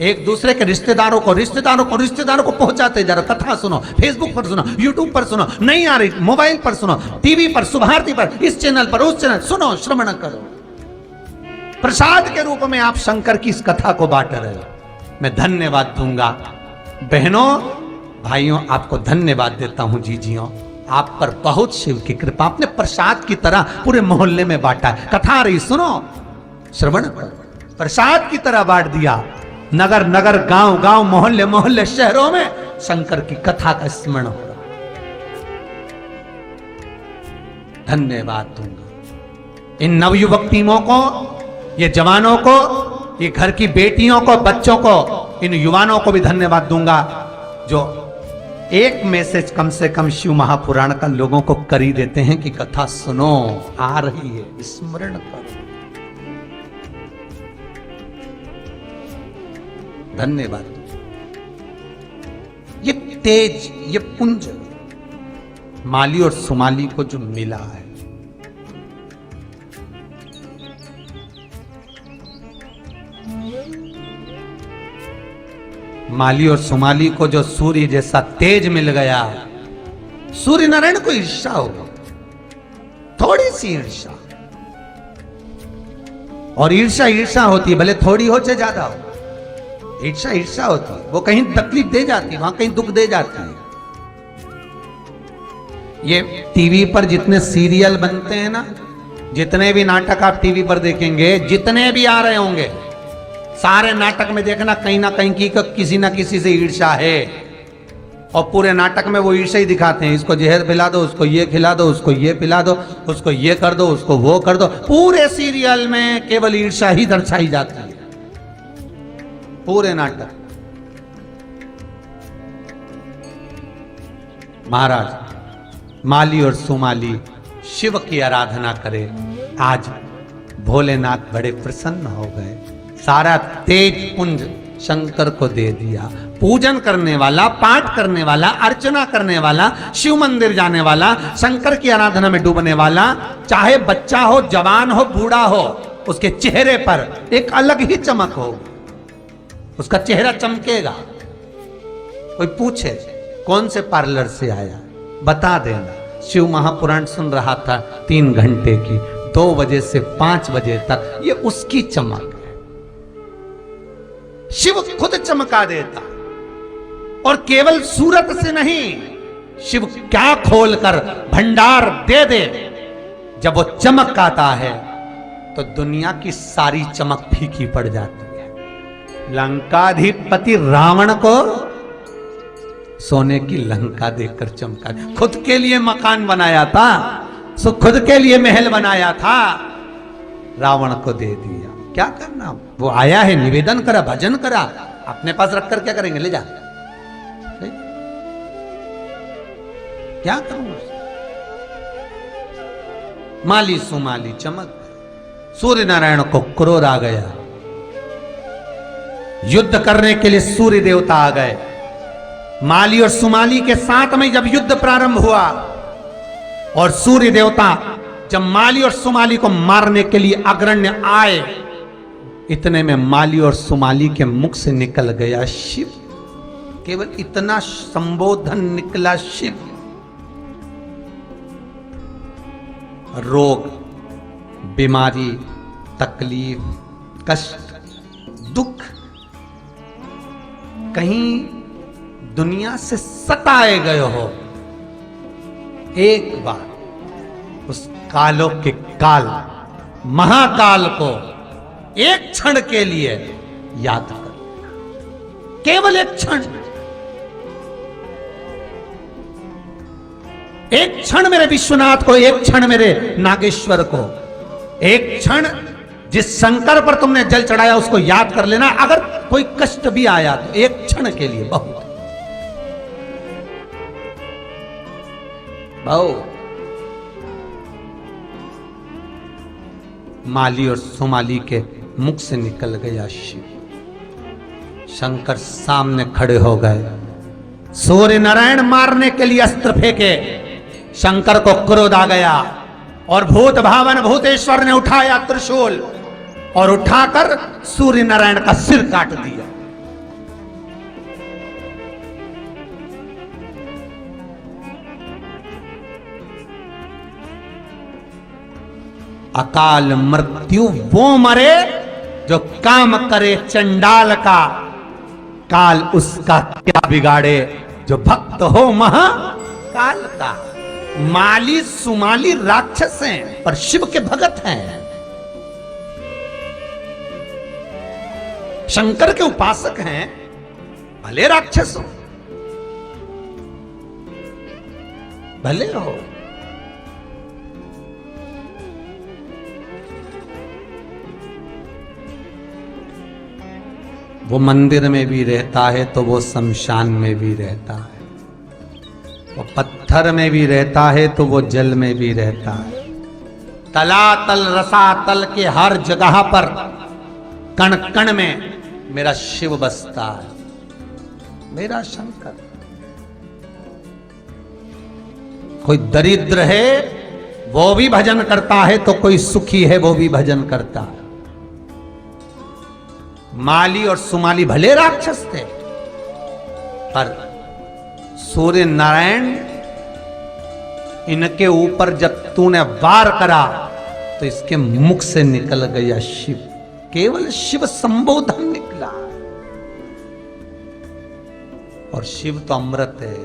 एक दूसरे के रिश्तेदारों को पहुंचाते जा रहे, कथा सुनो, फेसबुक पर सुनो, यूट्यूब पर सुनो, नहीं आ रही मोबाइल पर सुनो, टीवी पर, सुभारती पर, इस चैनल पर, उस चैनल, सुनो, श्रवण करो। प्रसाद के रूप में आप शंकर की इस कथा को बांट रहे हो, मैं धन्यवाद दूंगा। बहनों भाइयों आपको धन्यवाद देता हूं, जीजियों आप पर बहुत शिव की कृपा, आपने प्रसाद की तरह पूरे मोहल्ले में बांटा है, कथा आ रही सुनो, श्रवण करो, प्रसाद की तरह बांट दिया। नगर नगर, गांव गांव, मोहल्ले मोहल्ले, शहरों में शंकर की कथा का स्मरण हो रहा। धन्यवाद दूंगा इन नवयुवक टीमों को, ये जवानों को, ये घर की बेटियों को, बच्चों को, इन युवानों को भी धन्यवाद दूंगा जो एक मैसेज कम से कम शिव महापुराण का लोगों को कर ही देते हैं कि कथा सुनो, आ रही है, स्मरण करो। धन्यवाद। ये तेज, ये पुंज माली और सुमाली को जो मिला है, माली और सुमाली को जो सूर्य जैसा तेज मिल गया, सूर्य नारायण को ईर्ष्या हो गई, थोड़ी सी ईर्ष्या, और ईर्ष्या ईर्ष्या होती है, भले थोड़ी हो चाहे ज्यादा हो, ईर्ष्या ईर्ष्या होती है, वो कहीं तकलीफ दे जाती है, वहां कहीं दुख दे जाती है। ये टीवी पर जितने सीरियल बनते हैं ना, जितने भी नाटक आप टीवी पर देखेंगे, जितने भी आ रहे होंगे, सारे नाटक में देखना कहीं ना कहीं की किसी ना किसी से ईर्ष्या है। और पूरे नाटक में वो ईर्ष्या ही दिखाते हैं, इसको जहर पिला दो, उसको ये खिला दो, उसको ये पिला दो, उसको ये कर दो, उसको वो कर दो। पूरे सीरियल में केवल ईर्ष्या ही दर्शाई जाती है, पूरे नाटक। महाराज माली और सुमाली शिव की आराधना करे। आज भोलेनाथ बड़े प्रसन्न हो गए, सारा तेज पुंज शंकर को दे दिया। पूजन करने वाला, पाठ करने वाला, अर्चना करने वाला, शिव मंदिर जाने वाला, शंकर की आराधना में डूबने वाला, चाहे बच्चा हो, जवान हो, बूढ़ा हो, उसके चेहरे पर एक अलग ही चमक हो, उसका चेहरा चमकेगा। कोई पूछे कौन से पार्लर से आया, बता देना। शिव महापुराण सुन रहा था 3 घंटे की, 2 बजे से 5 बजे तक, ये उसकी चमक है। शिव खुद चमका देता, और केवल सूरत से नहीं, शिव क्या खोलकर भंडार दे दे। जब वो चमक आता है तो दुनिया की सारी चमक फीकी पड़ जाती है। लंकाधिपति रावण को सोने की लंका देकर चमका, खुद के लिए मकान बनाया था, सो खुद के लिए महल बनाया था, रावण को दे दिया। क्या करना, वो आया है, निवेदन करा, भजन करा, अपने पास रखकर क्या करेंगे, ले जा। क्या करूं, माली सुमाली चमक। सूर्य नारायण को क्रोध आ गया, युद्ध करने के लिए सूर्य देवता आ गए। माली और सुमाली के साथ में जब युद्ध प्रारंभ हुआ, और सूर्य देवता जब माली और सुमाली को मारने के लिए अग्रण्य आए, इतने में माली और सुमाली के मुख से निकल गया शिव। केवल इतना संबोधन निकला, शिव। रोग, बीमारी, तकलीफ, कष्ट, दुख कहीं दुनिया से सताए गए हो, एक बार उस कालों के काल महाकाल को एक क्षण के लिए याद कर, केवल एक क्षण। एक क्षण मेरे विश्वनाथ को, एक क्षण मेरे नागेश्वर को, एक क्षण जिस शंकर पर तुमने जल चढ़ाया उसको याद कर लेना। अगर कोई कष्ट भी आया तो एक क्षण के लिए बहुत। माली और सुमाली के मुख से निकल गया शिव। शंकर सामने खड़े हो गए, सूर्य नारायण मारने के लिए अस्त्र फेंके। शंकर को क्रोध आ गया और भूत भावन भूतेश्वर ने उठाया त्रिशूल और उठाकर सूर्य नारायण का सिर काट दिया। अकाल मृत्यु वो मरे जो काम करे चंडाल का, काल उसका क्या बिगाड़े जो भक्त हो महाकाल का। माली सुमाली राक्षस हैं पर शिव के भगत हैं, शंकर के उपासक हैं, भले राक्षस हो, भले हो। वो मंदिर में भी रहता है तो वो शमशान में भी रहता है, वो पत्थर में भी रहता है तो वो जल में भी रहता है। तलातल रसातल के हर जगह पर कण कण में मेरा शिव बसता है, मेरा शंकर। कोई दरिद्र है वो भी भजन करता है तो कोई सुखी है वो भी भजन करता है। माली और सुमाली भले राक्षस थे पर सूर्य नारायण इनके ऊपर जब तूने वार करा तो इसके मुख से निकल गया शिव, केवल शिव संबोधन निकला। और शिव तो अमृत है,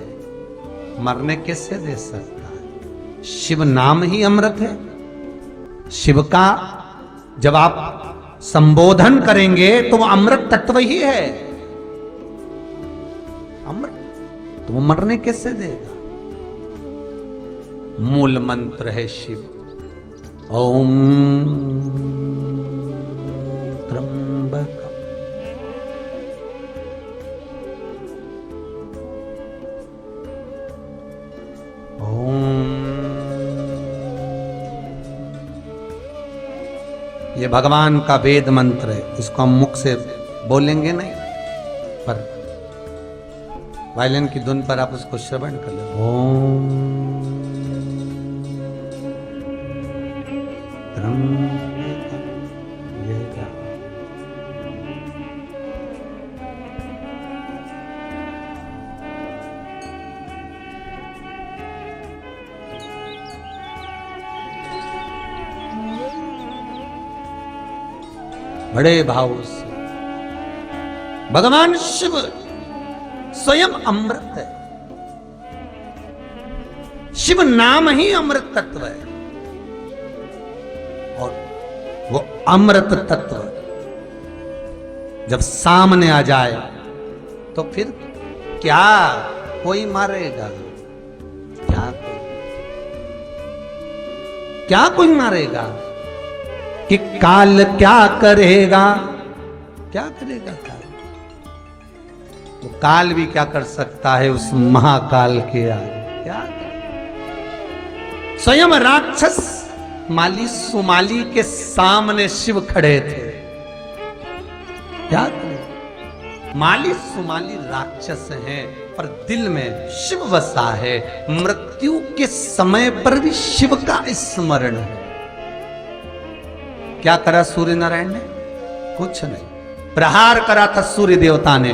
मरने कैसे दे सकता है? शिव नाम ही अमृत है। शिव का जब आप संबोधन करेंगे तो वो अमृत तत्व ही है। अमृत तो वो मरने कैसे देगा? मूल मंत्र है शिव। ओम त्र्यंबक ये भगवान का वेद मंत्र है, इसको हम मुख से बोलेंगे नहीं, पर वायलिन की धुन पर आप उसको श्रवण कर लो। ओम बड़े भाव से भगवान शिव स्वयं अमृत है। शिव नाम ही अमृत तत्व है और वो अमृत तत्व जब सामने आ जाए तो फिर क्या कोई मारेगा? क्या कोई मारेगा? कि काल क्या करेगा? क्या करेगा काल? वो काल भी क्या कर सकता है उस महाकाल के आगे? क्या स्वयं राक्षस माली सुमाली के सामने शिव खड़े थे। क्या करें? माली सुमाली राक्षस हैं पर दिल में शिव बसा है। मृत्यु के समय पर भी शिव का स्मरण है। क्या करा सूर्य नारायण ने? कुछ नहीं, प्रहार करा था सूर्य देवता ने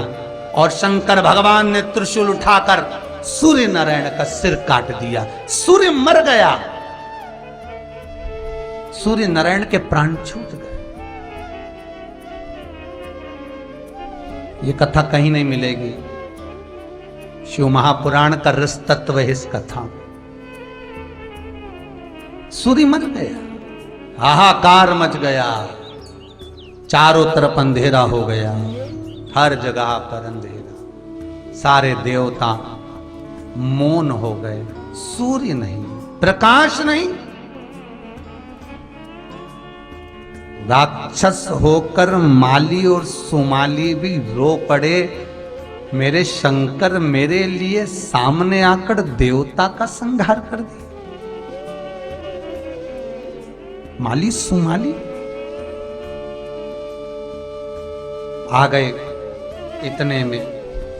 और शंकर भगवान ने त्रिशूल उठाकर सूर्य नारायण का सिर काट दिया। सूर्य मर गया, सूर्य नारायण के प्राण छूट गए। ये कथा कहीं नहीं मिलेगी। शिव महापुराण का रस तत्व है इस कथा। सूर्य मर गया, हाहाकार मच गया, चारों तरफ अंधेरा हो गया, हर जगह पर अंधेरा, सारे देवता मौन हो गए। सूर्य नहीं, प्रकाश नहीं। राक्षस होकर माली और सुमाली भी रो पड़े, मेरे शंकर मेरे लिए सामने आकर देवता का संहार कर दिया। माली सुमाली आ गए। इतने में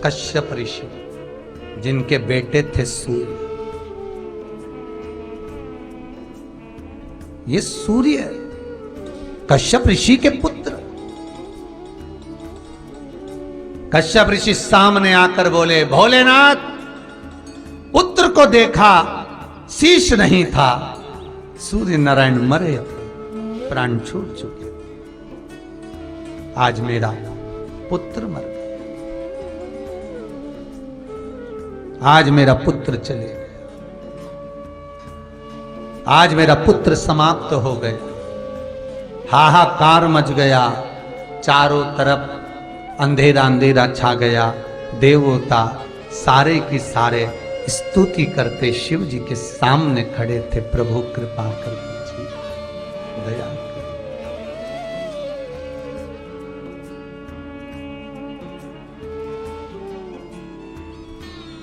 कश्यप ऋषि जिनके बेटे थे सूर्य, ये सूर्य कश्यप ऋषि के पुत्र। कश्यप ऋषि सामने आकर बोले, भोलेनाथ पुत्र को देखा, शीश नहीं था। सूर्य नारायण मरे थे, प्राण छूट चुके थे। आज मेरा पुत्र मर गया, आज मेरा पुत्र चले गया, आज मेरा पुत्र समाप्त हो गया। हाहाकार मच गया, चारों तरफ अंधेरा अंधेरा छा गया। देवता सारे की सारे स्तुति करते शिव जी के सामने खड़े थे। प्रभु कृपा कर दीजिए, दया करिए।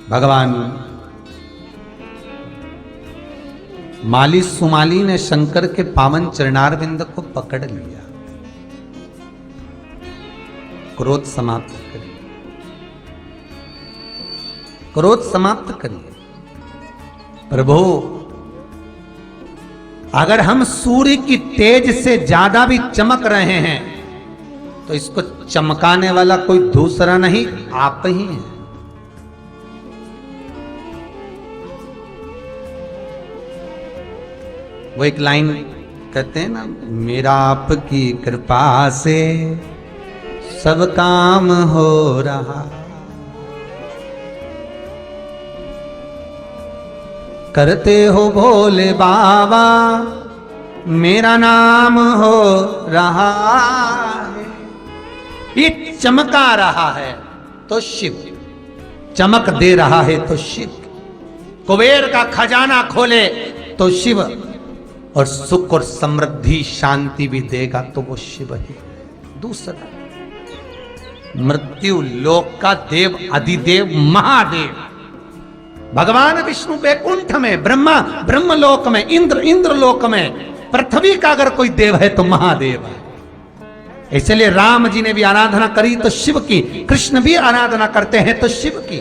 भगवान माली सुमाली ने शंकर के पावन चरणारविंद को पकड़ लिया। क्रोध समाप्त करिए, क्रोध समाप्त करिए। प्रभु अगर हम सूर्य की तेज से ज्यादा भी चमक रहे हैं तो इसको चमकाने वाला कोई दूसरा नहीं, आप ही हैं। वो एक लाइन कहते हैं ना, मेरा आपकी कृपा से सब काम हो रहा, करते हो भोले बाबा मेरा नाम हो रहा है। ये चमका रहा है तो शिव, चमक दे रहा है तो शिव, कुबेर का खजाना खोले तो शिव, और सुख और समृद्धि शांति भी देगा तो वो शिव ही। दूसरा, मृत्यु लोक का देव अधिदेव महादेव भगवान विष्णु वैकुंठ में, ब्रह्मा ब्रह्मलोक में, इंद्र इंद्रलोक में, पृथ्वी का अगर कोई देव है तो महादेव है। इसलिए राम जी ने भी आराधना करी तो शिव की, कृष्ण भी आराधना करते हैं तो शिव की।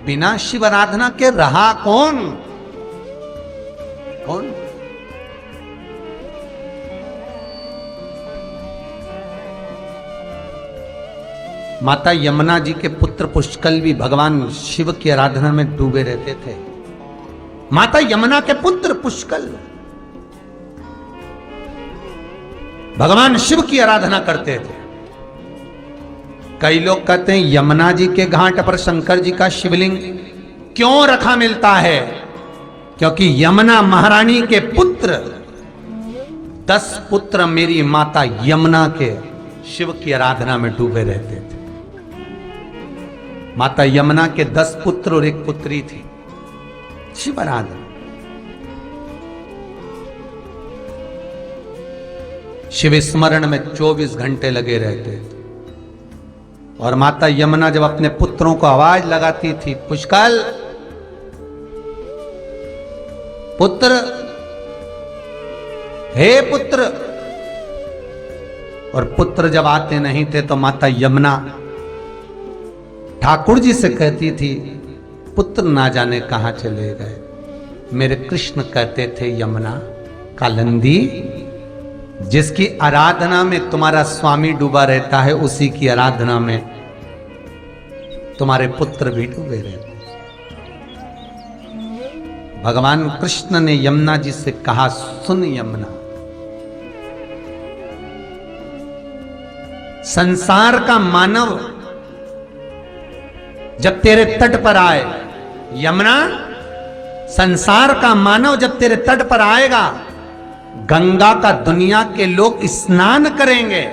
बिना शिव आराधना के रहा कौन? कौन? माता यमुना जी के पुत्र पुष्कल भी भगवान शिव की आराधना में डूबे रहते थे। माता यमुना के पुत्र पुष्कल भगवान शिव की आराधना करते थे। कई लोग कहते हैं यमुना जी के घाट पर शंकर जी का शिवलिंग क्यों रखा मिलता है? क्योंकि यमुना महारानी के पुत्र 10 पुत्र मेरी माता यमुना के शिव की आराधना में डूबे रहते थे। माता यमुना के 10 पुत्र और एक पुत्री थी। शिव आराधना, शिव स्मरण में 24 घंटे लगे रहते थे। और माता यमुना जब अपने पुत्रों को आवाज लगाती थी, पुष्कल पुत्र, हे पुत्र, और पुत्र जब आते नहीं थे तो माता यमुना ठाकुर जी से कहती थी, पुत्र ना जाने कहां चले गए। मेरे कृष्ण कहते थे, यमुना कालिंदी, जिसकी आराधना में तुम्हारा स्वामी डूबा रहता है, उसी की आराधना में तुम्हारे पुत्र भी डूबे रहते हैं। भगवान कृष्ण ने यमुना जी से कहा, सुन यमुना, संसार का मानव जब तेरे तट पर आए, यमुना, संसार का मानव जब तेरे तट पर आएगा, गंगा का दुनिया के लोग स्नान करेंगे,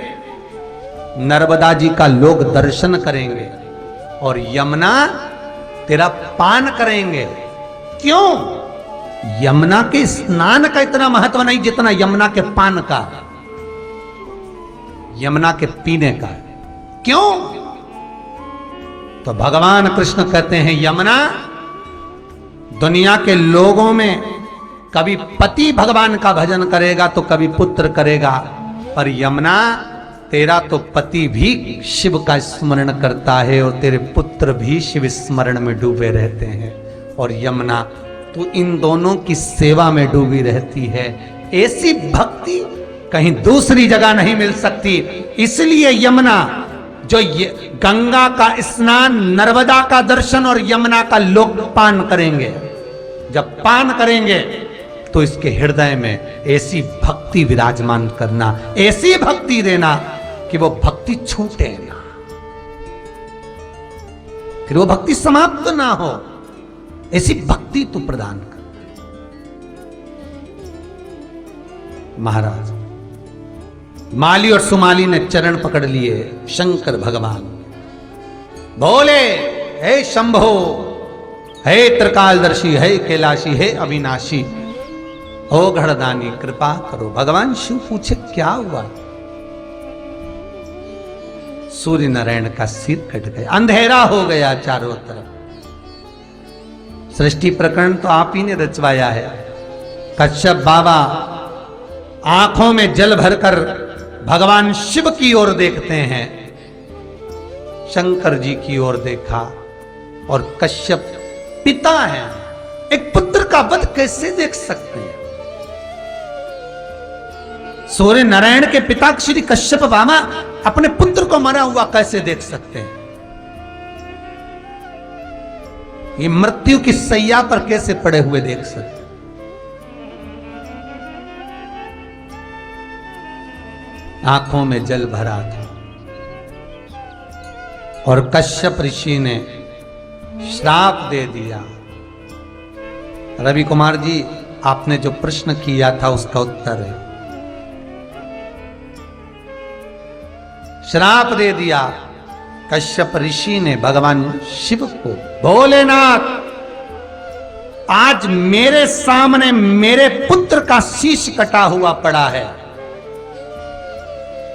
नर्मदा जी का लोग दर्शन करेंगे, और यमुना तेरा पान करेंगे। क्यों? यमुना के स्नान का इतना महत्व नहीं जितना यमुना के पान का, यमुना के पीने का। क्यों? तो भगवान कृष्ण कहते हैं, यमुना, दुनिया के लोगों में कभी पति भगवान का भजन करेगा तो कभी पुत्र करेगा, पर यमुना, तेरा तो पति भी शिव का स्मरण करता है और तेरे पुत्र भी शिव स्मरण में डूबे रहते हैं। और यमुना, तू इन दोनों की सेवा में डूबी रहती है। ऐसी भक्ति कहीं दूसरी जगह नहीं मिल सकती। इसलिए यमुना, जो गंगा का स्नान, नर्मदा का दर्शन और यमुना का लोग पान करेंगे, जब पान करेंगे तो इसके हृदय में ऐसी भक्ति विराजमान करना, ऐसी भक्ति देना कि वो भक्ति छूटे ना, फिर वो भक्ति समाप्त ना हो, ऐसी भक्ति तू प्रदान कर। महाराज, माली और सुमाली ने चरण पकड़ लिए शंकर भगवान, बोले, हे शंभो, हे त्रिकालदर्शी, हे कैलाशी, हे अविनाशी, हो घड़दानी, कृपा करो। भगवान शिव पूछे, क्या हुआ? सूर्य नारायण का सिर कट गया, अंधेरा हो गया चारों तरफ। सृष्टि प्रकरण तो आप ही ने रचवाया है। कश्यप बाबा आंखों में जल भरकर भगवान शिव की ओर देखते हैं, शंकर जी की ओर देखा, और कश्यप पिता है, एक पुत्र का वध कैसे देख सकते हैं? सूर्य नारायण के पिता श्री कश्यप बाबा अपने पुत्र को मरा हुआ कैसे देख सकते हैं? ये मृत्यु की सैया पर कैसे पड़े हुए देख सकते हैं? आंखों में जल भरा था, और कश्यप ऋषि ने श्राप दे दिया, रवि कुमार जी, आपने जो प्रश्न किया था उसका उत्तर है। श्राप दे दिया कश्यप ऋषि ने भगवान शिव को, भोलेनाथ आज मेरे सामने मेरे पुत्र का शीश कटा हुआ पड़ा है,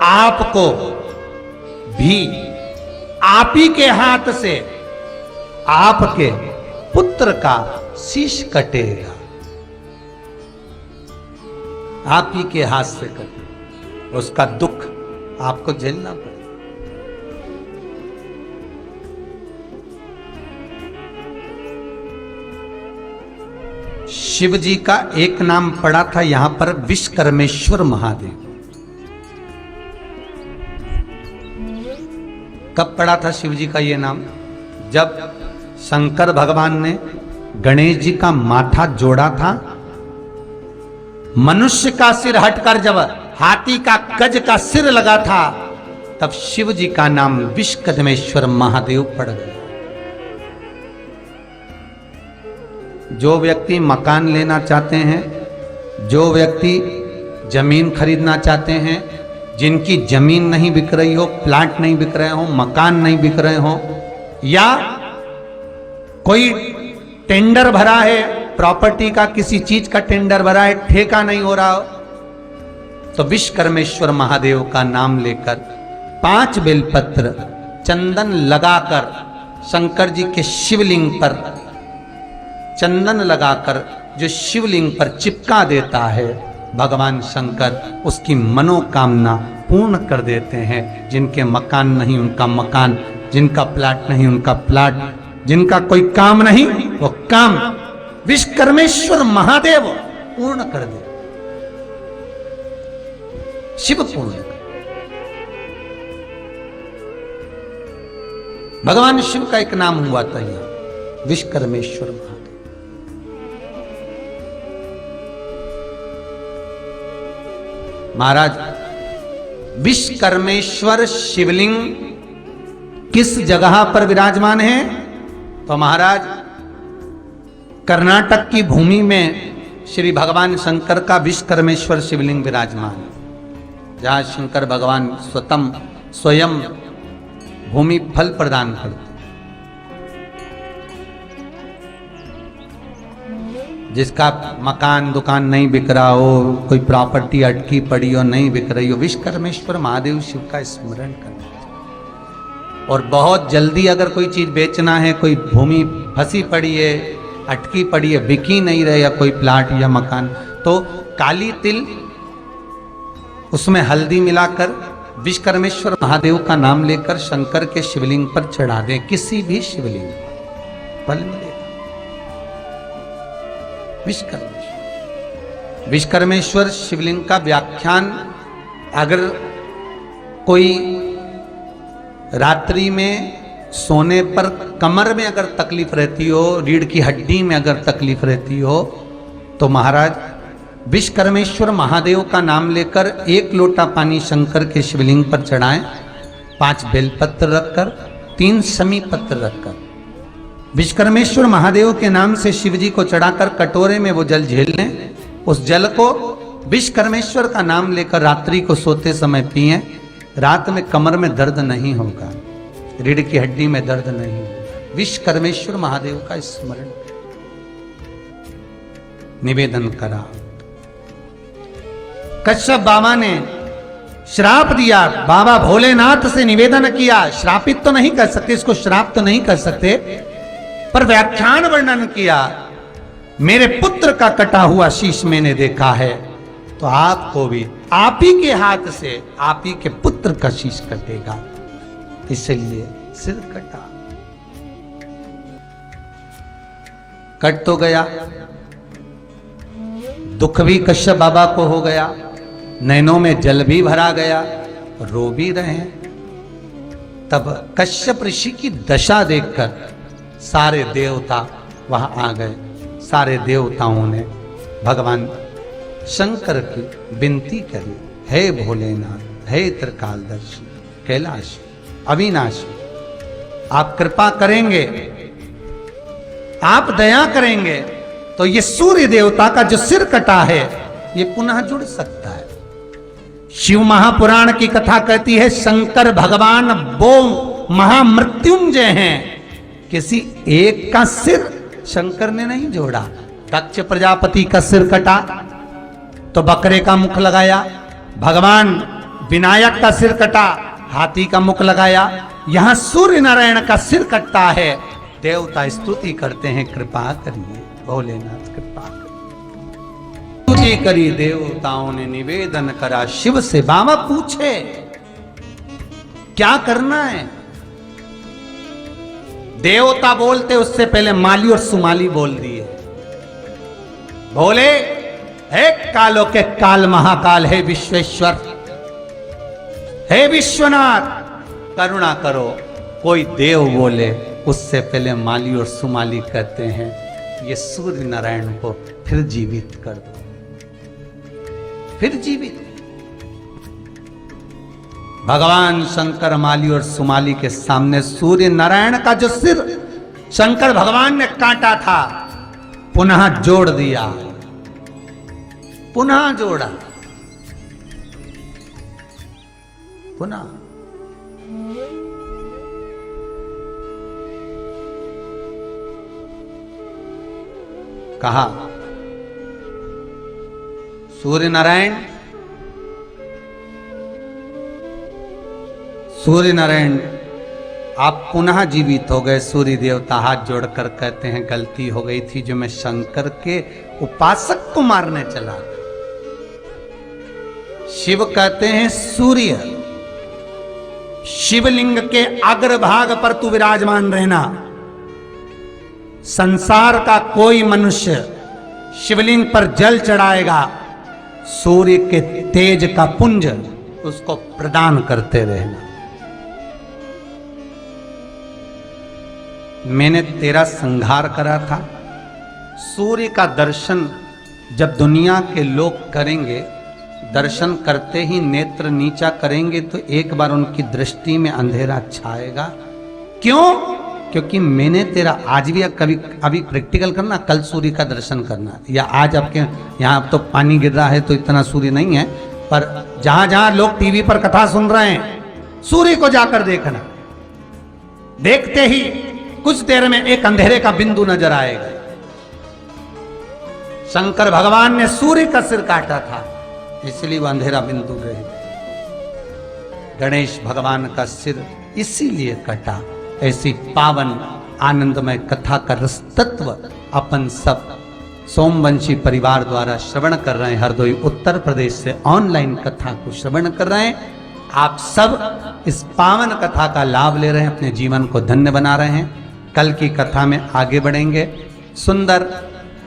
आपको भी आप ही के हाथ से आपके पुत्र का शीश कटेगा, आप ही के हाथ से कटे, उसका दुख आपको झेलना पड़ेगा। शिव जी का एक नाम पड़ा था यहां पर विश्वकर्मेश्वर महादेव। कब पड़ा था शिव जी का ये नाम? जब शंकर भगवान ने गणेश जी का माथा जोड़ा था, मनुष्य का सिर हटकर जब हाथी का गज का सिर लगा था, तब शिव जी का नाम विश्वकर्मेश्वर महादेव पड़ गया। जो व्यक्ति मकान लेना चाहते हैं, जो व्यक्ति जमीन खरीदना चाहते हैं, जिनकी जमीन नहीं बिक रही हो, प्लाट नहीं बिक रहे हो, मकान नहीं बिक रहे हो, या कोई टेंडर भरा है प्रॉपर्टी का, किसी चीज का टेंडर भरा है, ठेका नहीं हो रहा हो, तो विश्वकर्मेश्वर महादेव का नाम लेकर 5 बेलपत्र चंदन लगाकर शंकर जी के शिवलिंग पर चंदन लगाकर जो शिवलिंग पर चिपका देता है, भगवान शंकर उसकी मनोकामना पूर्ण कर देते हैं। जिनके मकान नहीं उनका मकान, जिनका प्लाट नहीं उनका प्लाट, जिनका कोई काम नहीं वो काम विश्वकर्मेश्वर महादेव पूर्ण कर दे, शिव पूर्ण कर। भगवान शिव का एक नाम हुआ था यहां, विश्वकर्मेश्वर महादेव। महाराज विश्वकर्मेश्वर शिवलिंग किस जगह पर विराजमान है? तो महाराज कर्नाटक की भूमि में श्री भगवान शंकर का विश्वकर्मेश्वर शिवलिंग विराजमान है, जहां शंकर भगवान स्वयं भूमि फल प्रदान करते, जिसका मकान दुकान नहीं बिक रहा हो, कोई प्रॉपर्टी अटकी पड़ी हो, नहीं बिक रही हो, विश्वकर्मेश्वर महादेव शिव का स्मरण करना। और बहुत जल्दी अगर कोई चीज बेचना है, कोई भूमि फंसी पड़ी है, अटकी पड़ी है, बिकी नहीं रहे, या कोई प्लाट या मकान, तो काली तिल उसमें हल्दी मिलाकर विश्वकर्मेश्वर महादेव का नाम लेकर शंकर के शिवलिंग पर चढ़ा दें, किसी भी शिवलिंग फल मिलेगा। विश्वकर्मेश्वर शिवलिंग का व्याख्यान, अगर कोई रात्रि में सोने पर कमर में अगर तकलीफ रहती हो, रीढ़ की हड्डी में अगर तकलीफ रहती हो, तो महाराज विश्वकर्मेश्वर महादेव का नाम लेकर 1 लोटा पानी शंकर के शिवलिंग पर चढ़ाएं, 5 बेलपत्र रखकर, 3 शमी पत्र रखकर, विश्वकर्मेश्वर महादेव के नाम से शिव जी को चढ़ाकर कटोरे में वो जल झेल लें। उस जल को विश्वकर्मेश्वर का नाम लेकर रात्रि को सोते समय पिएं। रात में कमर में दर्द नहीं होगा, रीढ़ की हड्डी में दर्द नहीं होगा। विश्वकर्मेश्वर महादेव का स्मरण निवेदन करा। कश्यप बाबा ने श्राप दिया, बाबा भोलेनाथ से निवेदन किया, श्रापित तो नहीं कर सकते, इसको श्राप तो नहीं कर सकते, पर व्याख्यान वर्णन किया, मेरे पुत्र का कटा हुआ शीश मैंने देखा है, तो आपको भी आप ही के हाथ से आप ही के पुत्र का शीश कटेगा, इसलिए सिर कटा। कट तो गया, दुख भी कश्यप बाबा को हो गया, नैनों में जल भी भरा गया, रो भी रहे हैं। तब कश्यप ऋषि की दशा देखकर सारे देवता वहां आ गए। सारे देवताओं ने भगवान शंकर की विनती करी, हे भोलेनाथ, हे त्रिकालदर्शी, कैलाश अविनाशी, आप कृपा करेंगे, आप दया करेंगे तो ये सूर्य देवता का जो सिर कटा है ये पुनः जुड़ सकता है। शिव महापुराण की कथा कहती है शंकर भगवान वो महामृत्युंजय हैं, किसी एक का सिर शंकर ने नहीं जोड़ा। दक्ष प्रजापति का सिर कटा तो बकरे का मुख लगाया, भगवान विनायक का सिर कटा हाथी का मुख लगाया। यहां सूर्य नारायण का सिर कटता है, देवता स्तुति करते हैं कृपा करिए भोलेनाथ कृपा करिए। स्तुति करी देवताओं ने निवेदन करा, शिव से बाबा पूछे क्या करना है। देवता बोलते उससे पहले माली और सुमाली बोल दिए, बोले हे कालों के काल महाकाल, हे विश्वेश्वर, हे विश्वनाथ करुणा करो। कोई देव बोले उससे पहले माली और सुमाली कहते हैं ये सूर्य नारायण को फिर जीवित कर दो, फिर जीवित। भगवान शंकर माली और सुमाली के सामने सूर्य नारायण का जो सिर शंकर भगवान ने काटा था पुनः जोड़ दिया, पुनः जोड़ा, पुनः। कहा सूर्य नारायण, सूर्य नारायण आप पुनः जीवित हो गए। सूर्य देवता हाथ जोड़कर कहते हैं गलती हो गई थी, जो मैं शंकर के उपासक को मारने चला। शिव कहते हैं सूर्य, शिवलिंग के अग्रभाग पर तू विराजमान रहना। संसार का कोई मनुष्य शिवलिंग पर जल चढ़ाएगा, सूर्य के तेज का पुंज उसको प्रदान करते रहना। मैंने तेरा संहार करा था। सूर्य का दर्शन जब दुनिया के लोग करेंगे, दर्शन करते ही नेत्र नीचा करेंगे तो एक बार उनकी दृष्टि में अंधेरा छाएगा। क्यों? क्योंकि मैंने तेरा आज भी कभी अभी प्रैक्टिकल करना, कल सूर्य का दर्शन करना, या आज आपके यहाँ तो पानी गिर रहा है तो इतना सूर्य नहीं है, पर जहां जहां लोग टीवी पर कथा सुन रहे हैं सूर्य को जाकर देखना। देखते ही कुछ देर में एक अंधेरे का बिंदु नजर आएगा। शंकर भगवान ने सूर्य का सिर काटा था इसलिए वह अंधेरा बिंदु रहे। गणेश भगवान का सिर इसीलिए कटा। ऐसी पावन आनंदमय कथा का रस तत्व अपन सब सोमवंशी परिवार द्वारा श्रवण कर रहे हैं। हरदोई उत्तर प्रदेश से ऑनलाइन कथा को श्रवण कर रहे हैं। आप सब इस पावन कथा का लाभ ले रहे हैं, अपने जीवन को धन्य बना रहे हैं। कल की कथा में आगे बढ़ेंगे, सुंदर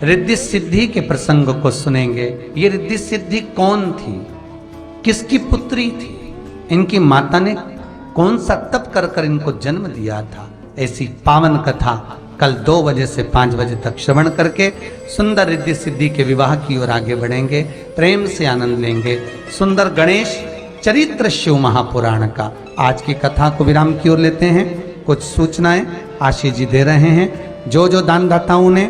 रिद्धि सिद्धि के प्रसंग को सुनेंगे। ये रिद्धि सिद्धि कौन थी, किसकी पुत्री थी, इनकी माता ने कौन सा तप कर कर इनको जन्म दिया था। ऐसी पावन कथा कल 2 बजे से 5 बजे तक श्रवण करके सुंदर रिद्धि सिद्धि के विवाह की ओर आगे बढ़ेंगे, प्रेम से आनंद लेंगे। सुंदर गणेश चरित्र शिव महापुराण का आज की कथा को विराम की ओर लेते हैं। कुछ सूचनाएं आशीष जी दे रहे हैं। जो दानदाताओं ने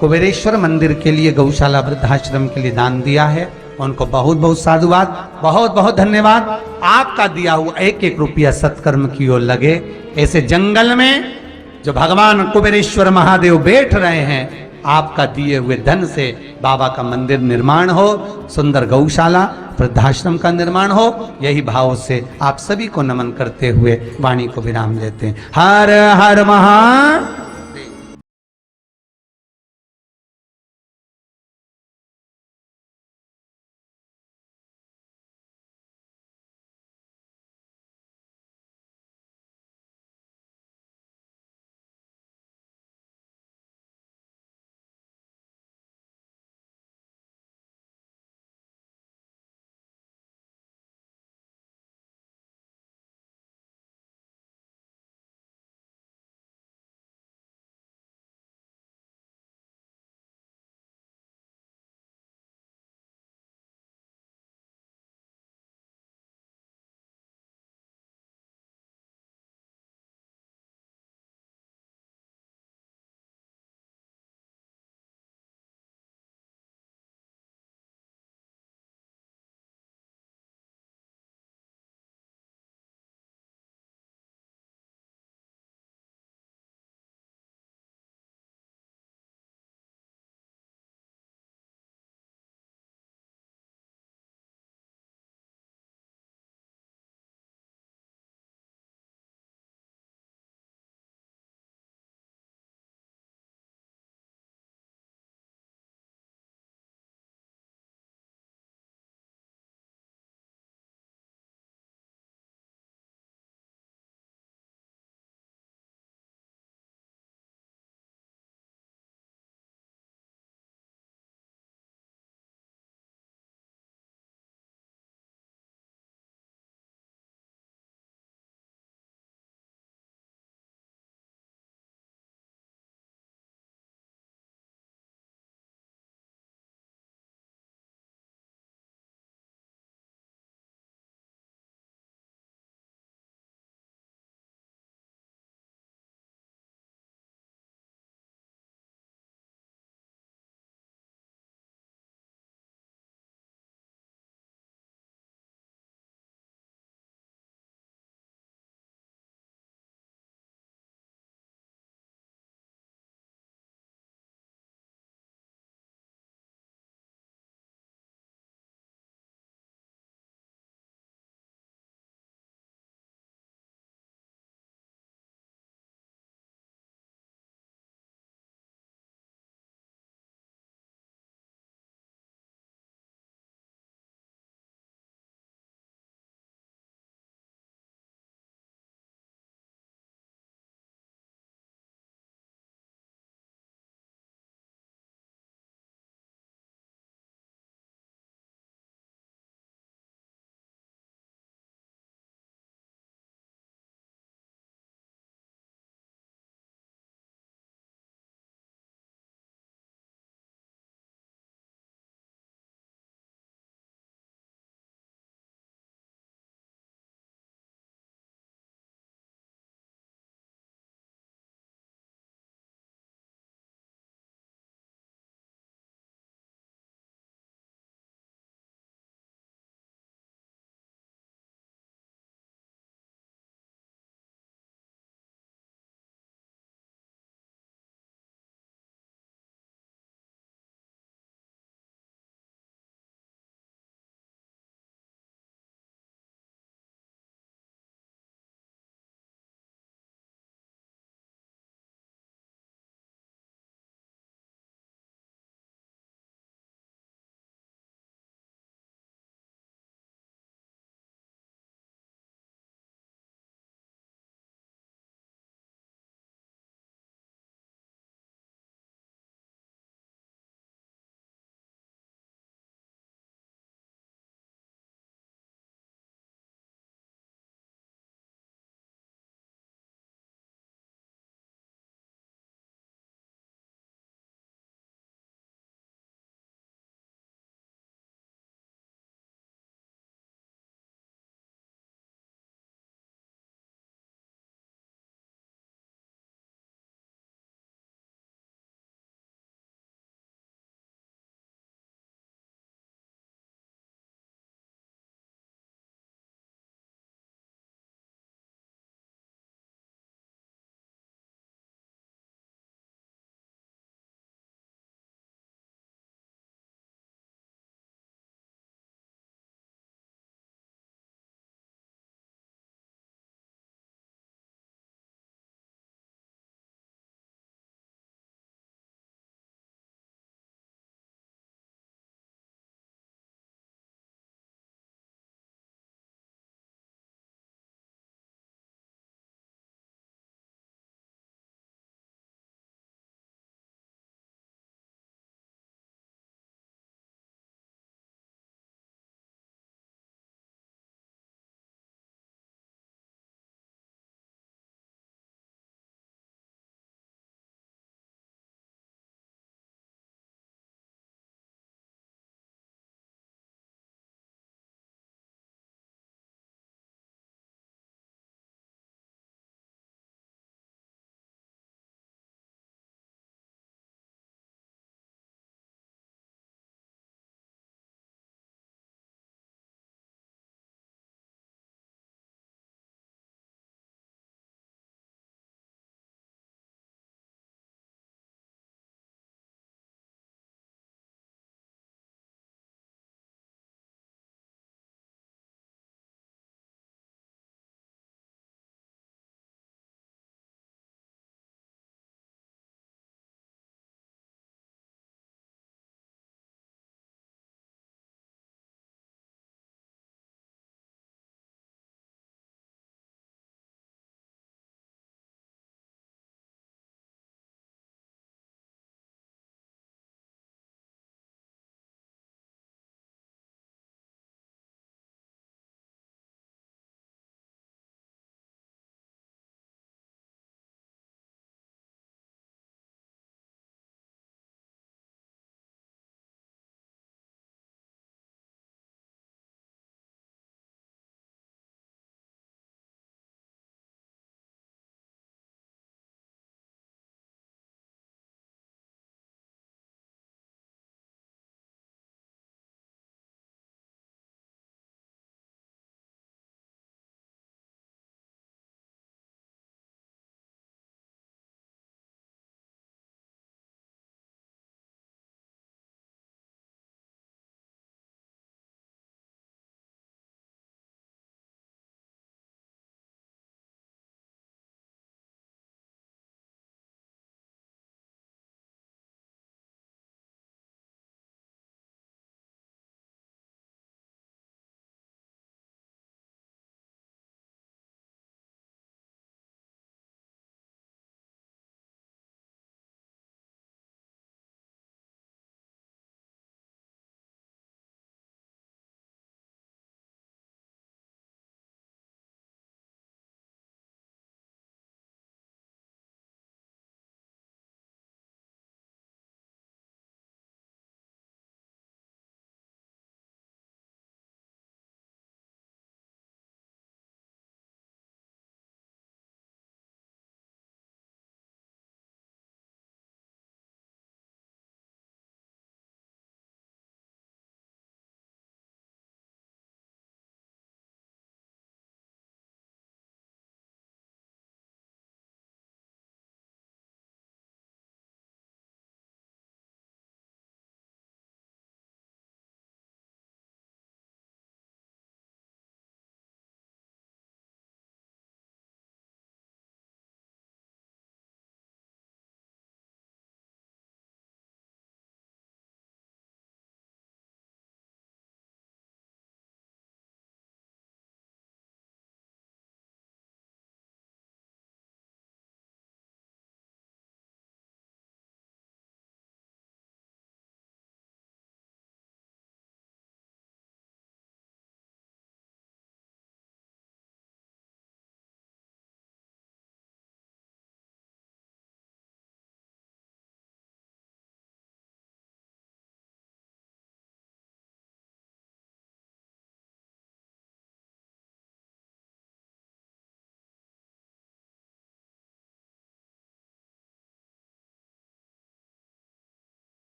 कुबेरेश्वर मंदिर के लिए, गौशाला वृद्धाश्रम के लिए दान दिया है उनको बहुत बहुत साधुवाद, बहुत बहुत धन्यवाद। आपका दिया हुआ 1-1 रुपया सत्कर्म की ओर लगे। ऐसे जंगल में जो भगवान कुबेरेश्वर महादेव बैठ रहे हैं, आपका दिए हुए धन से बाबा का मंदिर निर्माण हो, सुंदर गौशाला वृद्धाश्रम का निर्माण हो। यही भाव से आप सभी को नमन करते हुए वाणी को विराम देते हैं। हर हर महा